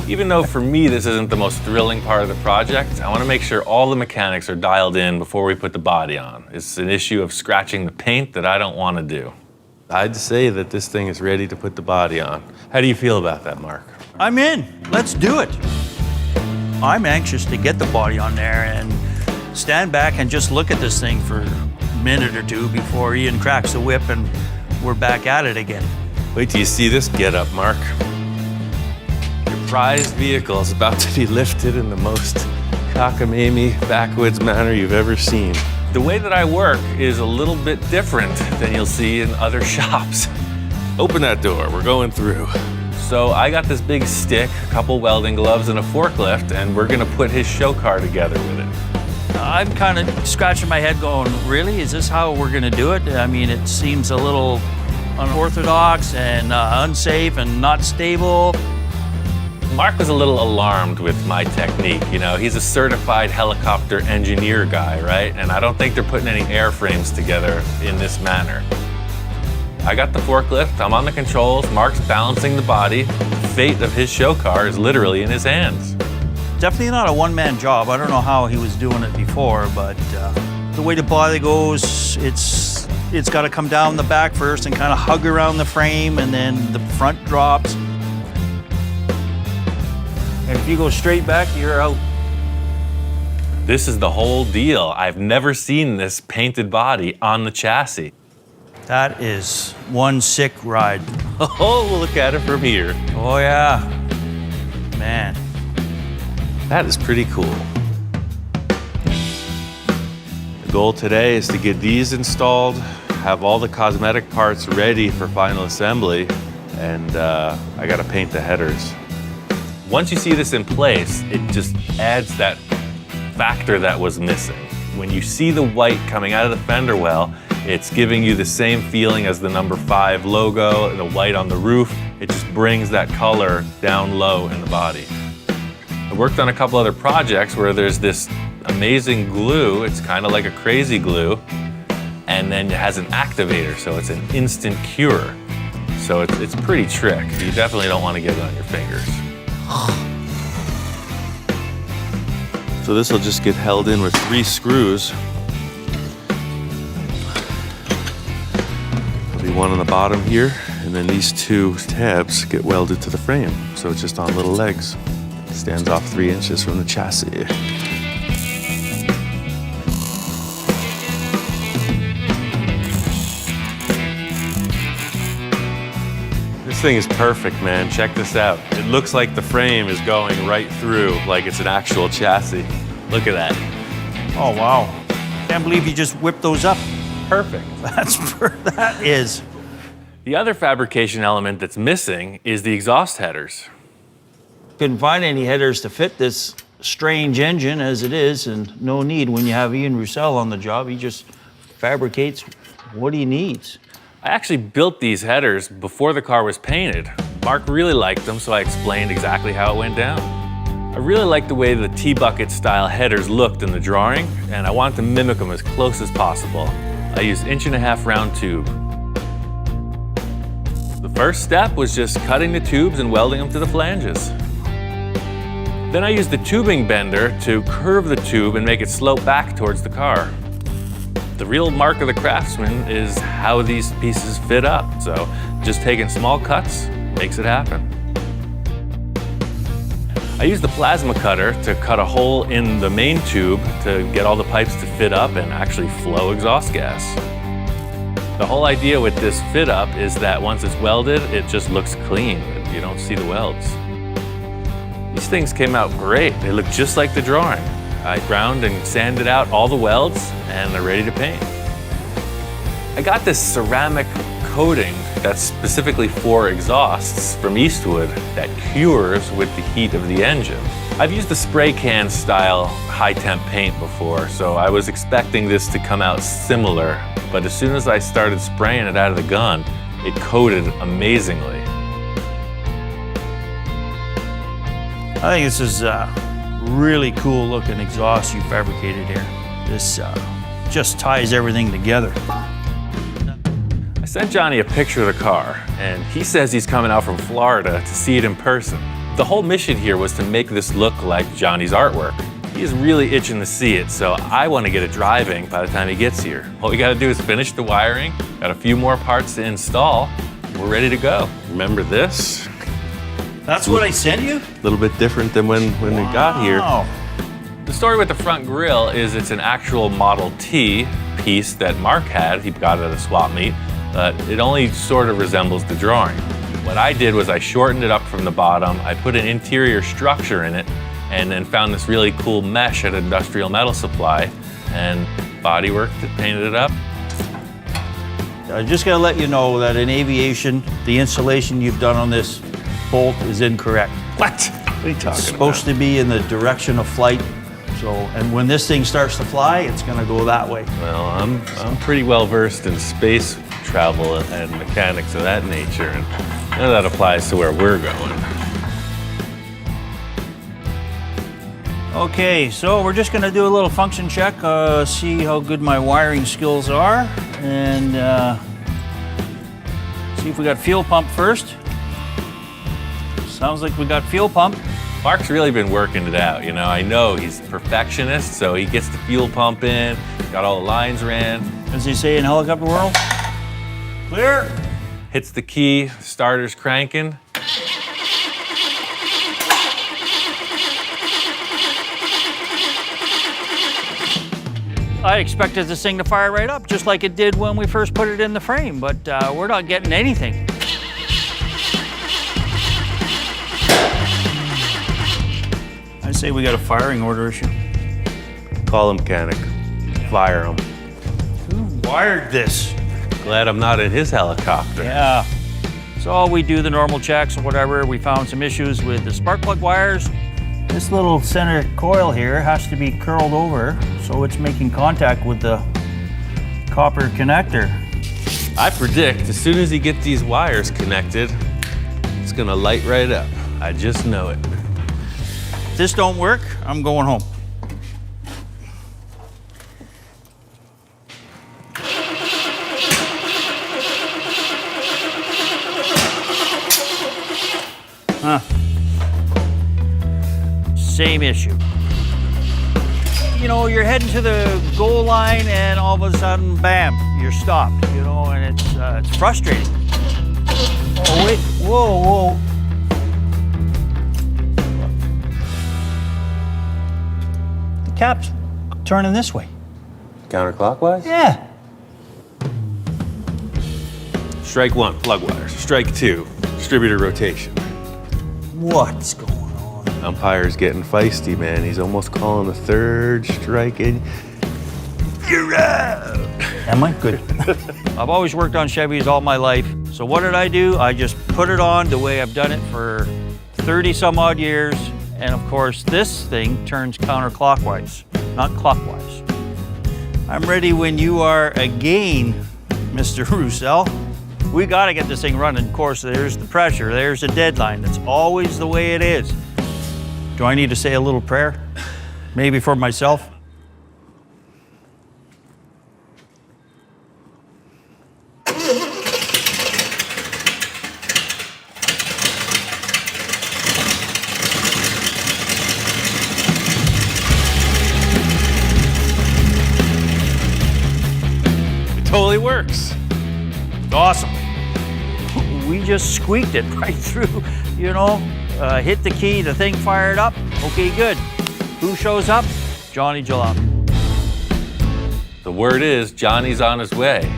Even though for me this isn't the most thrilling part of the project, I want to make sure all the mechanics are dialed in before we put the body on. It's an issue of scratching the paint that I don't want to do. I'd say that this thing is ready to put the body on. How do you feel about that, Mark? I'm in. Let's do it. I'm anxious to get the body on there and stand back and just look at this thing for a minute or two before Ian cracks the whip and we're back at it again. Wait till you see this get-up, Mark. Your prized vehicle is about to be lifted in the most cockamamie, backwoods manner you've ever seen. The way that I work is a little bit different than you'll see in other shops. Open that door, we're going through. So I got this big stick, a couple welding gloves, and a forklift, and we're gonna put his show car together with it. I'm kind of scratching my head going, really? Is this how we're gonna do it? I mean, it seems a little unorthodox and unsafe and not stable. Mark was a little alarmed with my technique. You know, he's a certified helicopter engineer guy, right? And I don't think they're putting any airframes together in this manner. I got the forklift, I'm on the controls, Mark's balancing the body. The fate of his show car is literally in his hands. Definitely not a one-man job. I don't know how he was doing it before, but the way the body goes, it's got to come down the back first and kind of hug around the frame, and then the front drops. And if you go straight back, you're out. This is the whole deal. I've never seen this painted body on the chassis. That is one sick ride. Oh, look at it from here. Oh yeah, man. That is pretty cool. The goal today is to get these installed, have all the cosmetic parts ready for final assembly, and I gotta paint the headers. Once you see this in place, it just adds that factor that was missing. When you see the white coming out of the fender well, it's giving you the same feeling as the number 5 logo, the white on the roof. It just brings that color down low in the body. I worked on a couple other projects where there's this amazing glue. It's kind of like a crazy glue, and then it has an activator, so it's an instant cure. So it's pretty trick. You definitely don't want to get it on your fingers. So this will just get held in with 3 screws. There'll be one on the bottom here, and then these 2 tabs get welded to the frame. So it's just on little legs. Stands off 3 inches from the chassis. This thing is perfect, man. Check this out. It looks like the frame is going right through, like it's an actual chassis. Look at that. Oh wow! Can't believe you just whipped those up. Perfect. That is. The other fabrication element that's missing is the exhaust headers. Couldn't find any headers to fit this strange engine as it is, and no need when you have Ian Roussel on the job. He just fabricates what he needs. I actually built these headers before the car was painted. Mark really liked them, so I explained exactly how it went down. I really liked the way the T-bucket style headers looked in the drawing, and I wanted to mimic them as close as possible. I used 1.5-inch round tube. The first step was just cutting the tubes and welding them to the flanges. Then I used the tubing bender to curve the tube and make it slope back towards the car. The real mark of the craftsman is how these pieces fit up, so just taking small cuts makes it happen. I used the plasma cutter to cut a hole in the main tube to get all the pipes to fit up and actually flow exhaust gas. The whole idea with this fit up is that once it's welded, it just looks clean. You don't see the welds. These things came out great. They look just like the drawing. I ground and sanded out all the welds, and they're ready to paint. I got this ceramic coating that's specifically for exhausts from Eastwood that cures with the heat of the engine. I've used the spray can style high temp paint before, so I was expecting this to come out similar, but as soon as I started spraying it out of the gun, it coated amazingly. I think this is really cool looking exhaust you fabricated here. This just ties everything together. I sent Johnny a picture of the car, and he says he's coming out from Florida to see it in person. The whole mission here was to make this look like Johnny's artwork. He's really itching to see it, so I want to get it driving by the time he gets here. All we got to do is finish the wiring, got a few more parts to install, we're ready to go. Remember this? That's what I sent you? A little bit different than when we got here. The story with the front grille is it's an actual Model T piece that Mark had. He got it at a swap meet, but it only sort of resembles the drawing. What I did was I shortened it up from the bottom, I put an interior structure in it, and then found this really cool mesh at Industrial Metal Supply, and bodyworked it, painted it up. I just gotta let you know that in aviation, the insulation you've done on this bolt is incorrect. What? What are you talking It's supposed to be in the direction of flight. So, and when this thing starts to fly, it's gonna go that way. Well, I'm pretty well versed in space travel and mechanics of that nature, and none of that applies to where we're going. Okay, so we're just gonna do a little function check, see how good my wiring skills are, and see if we got fuel pump first. Sounds like we got fuel pump. Mark's really been working it out, you know. I know he's a perfectionist, so he gets the fuel pump in, got all the lines ran. As they say in helicopter world, clear. Hits the key, starter's cranking. I expected this thing to fire right up, just like it did when we first put it in the frame, but we're not getting anything. I say we got a firing order issue. Call him mechanic, fire him. Who wired this? Glad I'm not in his helicopter. Yeah. So we do the normal checks or whatever. We found some issues with the spark plug wires. This little center coil here has to be curled over, so it's making contact with the copper connector. I predict as soon as he gets these wires connected, it's gonna light right up. I just know it. If this don't work, I'm going home. Huh. Same issue. You know, you're heading to the goal line and all of a sudden, bam, you're stopped, you know, and it's frustrating. Oh, wait, whoa, whoa. The cap's turning this way. Counterclockwise? Yeah. Strike one, plug wires. Strike two, distributor rotation. What's going on? Umpire's getting feisty, man. He's almost calling the third strike and you're out. Am I? Good. I've always worked on Chevys all my life. So what did I do? I just put it on the way I've done it for 30 some odd years. And of course, this thing turns counterclockwise, not clockwise. I'm ready when you are again, Mr. Roussel. We gotta get this thing running. Of course, there's the pressure, there's the deadline. That's always the way it is. Do I need to say a little prayer? Maybe for myself? It totally works. Awesome. We just squeaked it right through, you know, hit the key, the thing fired up. Okay, good. Who shows up? Johnny Jalopy. The word is Johnny's on his way.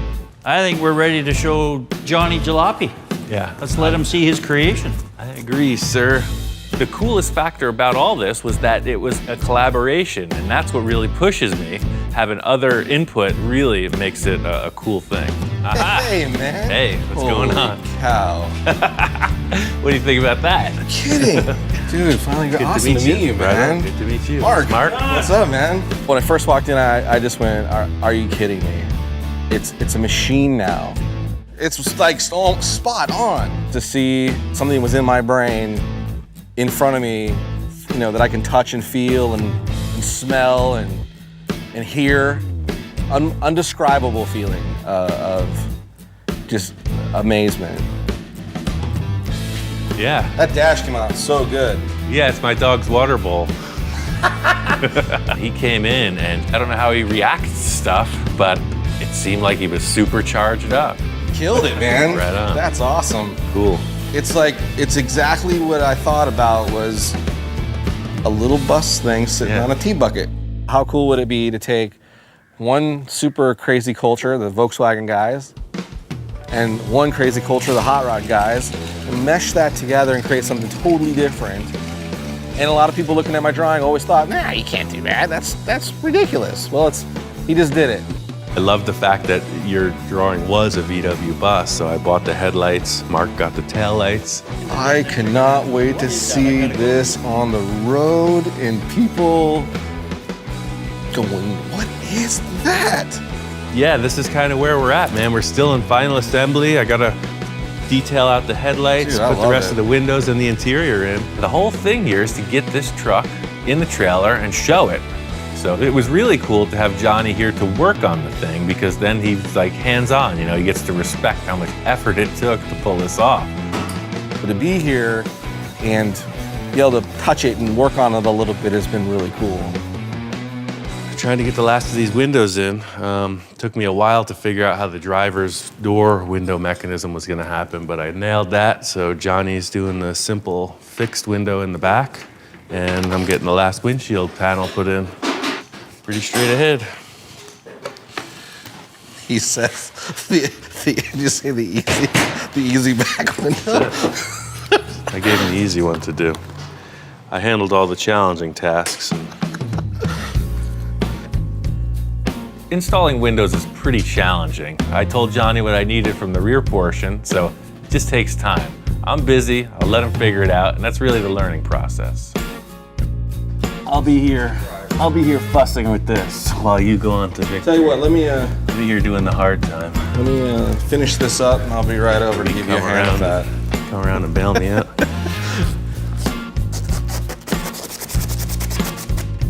I think we're ready to show Johnny Jalopy. Yeah. Let's let him see his creation. I agree, sir. The coolest factor about all this was that it was a collaboration, and that's what really pushes me. Having other input really makes it a cool thing. Aha. Hey, man. Hey, what's going on? Holy cow. What do you think about that? Kidding. Dude, finally got awesome to meet you, man. Good to meet you. Mark, Mark. what's up, man? When I first walked in, I just went, are you kidding me? It's a machine now. It's like spot on to see something was in my brain in front of me, you know, that I can touch and feel and smell and hear. Undescribable feeling of just amazement. Yeah. That dash came out so good. Yeah, it's my dog's water bowl. He came in, and I don't know how he reacts to stuff, but it seemed like he was super charged up. Killed it, man. Right on. That's awesome. Cool. It's exactly what I thought about was a little bus thing sitting on a tea bucket. How cool would it be to take one super crazy culture, the Volkswagen guys, and one crazy culture, the hot rod guys, and mesh that together and create something totally different. And a lot of people looking at my drawing always thought, nah, you can't do that. That's ridiculous. Well, he just did it. I love the fact that your drawing was a VW bus, so I bought the headlights, Mark got the taillights. I cannot wait to see this on the road and people going, what is that? Yeah, this is kind of where we're at, man. We're still in final assembly. I gotta detail out the headlights, Dude, I put the love rest it. of the windows and the interior in. The whole thing here is to get this truck in the trailer and show it. So it was really cool to have Johnny here to work on the thing, because then he's like hands-on, you know, he gets to respect how much effort it took to pull this off. But to be here and be able to touch it and work on it a little bit has been really cool. Trying to get the last of these windows in. Took me a while to figure out how the driver's door window mechanism was gonna happen, but I nailed that. So Johnny's doing the simple fixed window in the back, and I'm getting the last windshield panel put in. Pretty straight ahead. He says, did you say the easy back window? I gave him the easy one to do. I handled all the challenging tasks. Installing windows is pretty challenging. I told Johnny what I needed from the rear portion, so it just takes time. I'm busy, I'll let him figure it out, and that's really the learning process. I'll be here fussing with this while you go on to Victor. Tell you what, let me Be here doing the hard time. finish this up, and I'll be right over to give you a hand with that. Come around and bail me out.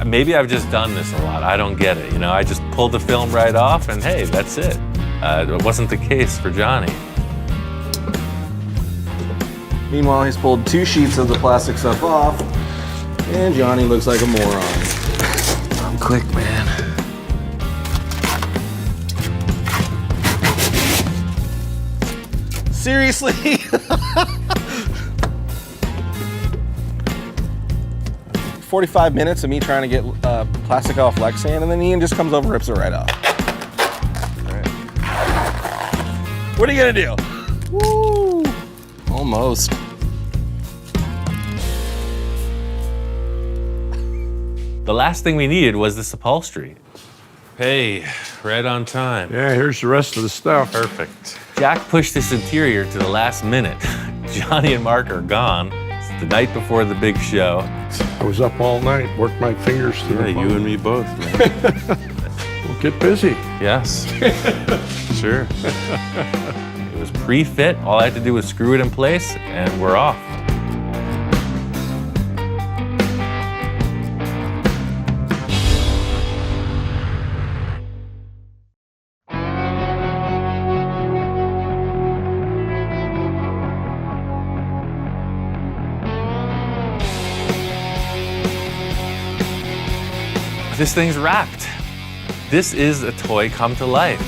Maybe I've just done this a lot. I don't get it. You know, I just pulled the film right off, and hey, that's it. It wasn't the case for Johnny. Meanwhile, he's pulled 2 sheets of the plastic stuff off, and Johnny looks like a moron. I'm quick, man. Seriously? 45 minutes of me trying to get plastic off Lexan, and then Ian just comes over and rips it right off. All right. What are you gonna do? Woo! Almost. The last thing we needed was this upholstery. Hey, right on time. Yeah, here's the rest of the stuff. Perfect. Jack pushed this interior to the last minute. Johnny and Mark are gone. It's the night before the big show. I was up all night, worked my fingers to the bone. You and me both, man. We'll get busy. Yes. Sure. It was pre-fit. All I had to do was screw it in place, and we're off. This thing's wrapped. This is a toy come to life.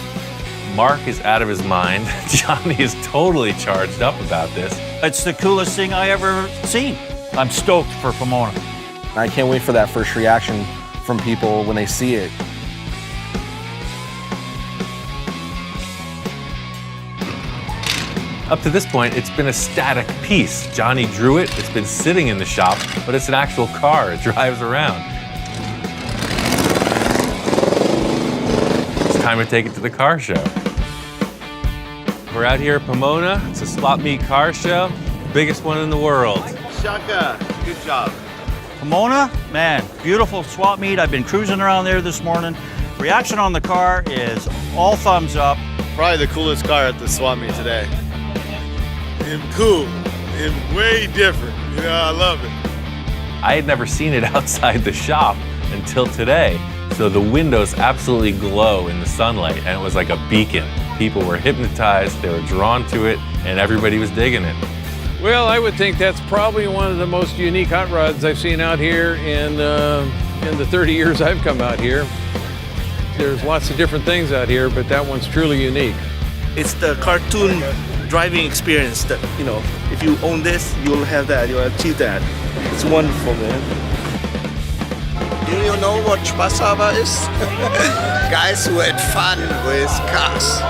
Mark is out of his mind. Johnny is totally charged up about this. It's the coolest thing I ever seen. I'm stoked for Pomona. I can't wait for that first reaction from people when they see it. Up to this point, it's been a static piece. Johnny drew it, it's been sitting in the shop, but it's an actual car, it drives around. It's time to take it to the car show. We're out here at Pomona. It's a swap meet car show, the biggest one in the world. Shaka, good job. Pomona, man, beautiful swap meet. I've been cruising around there this morning. Reaction on the car is all thumbs up. Probably the coolest car at the swap meet today. And cool, and way different. You know, I love it. I had never seen it outside the shop until today. So the windows absolutely glow in the sunlight, and it was like a beacon. People were hypnotized, they were drawn to it, and everybody was digging it. Well, I would think that's probably one of the most unique hot rods I've seen out here in the 30 years I've come out here. There's lots of different things out here, but that one's truly unique. It's the cartoon driving experience that, you know, if you own this, you'll have that, you'll achieve that. It's wonderful, man. Do you know what Spaßhaber is? Guys who had fun with cars.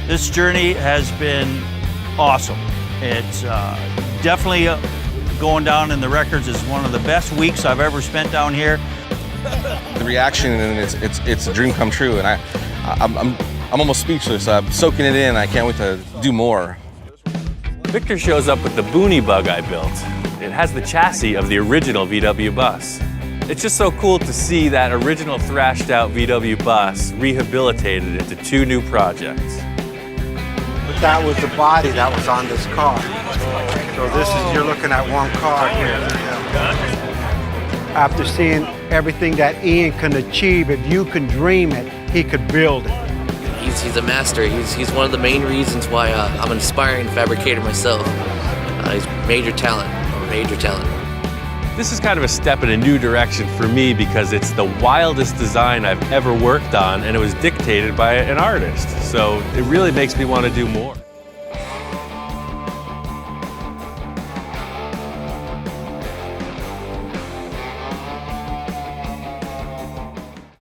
This journey has been awesome. It's definitely going down in the records as one of the best weeks I've ever spent down here. The reaction, and it's a dream come true, and I'm almost speechless. I'm soaking it in. I can't wait to do more. Victor shows up with the Boonie Bug I built. It has the chassis of the original VW bus. It's just so cool to see that original thrashed out VW bus rehabilitated into 2 new projects. But that was the body that was on this car. So this is, you're looking at one car here. After seeing everything that Ian can achieve, if you can dream it, he could build it. He's a master. He's one of the main reasons why I'm an aspiring fabricator myself. He's major talent. This is kind of a step in a new direction for me because it's the wildest design I've ever worked on, and it was dictated by an artist. So it really makes me want to do more.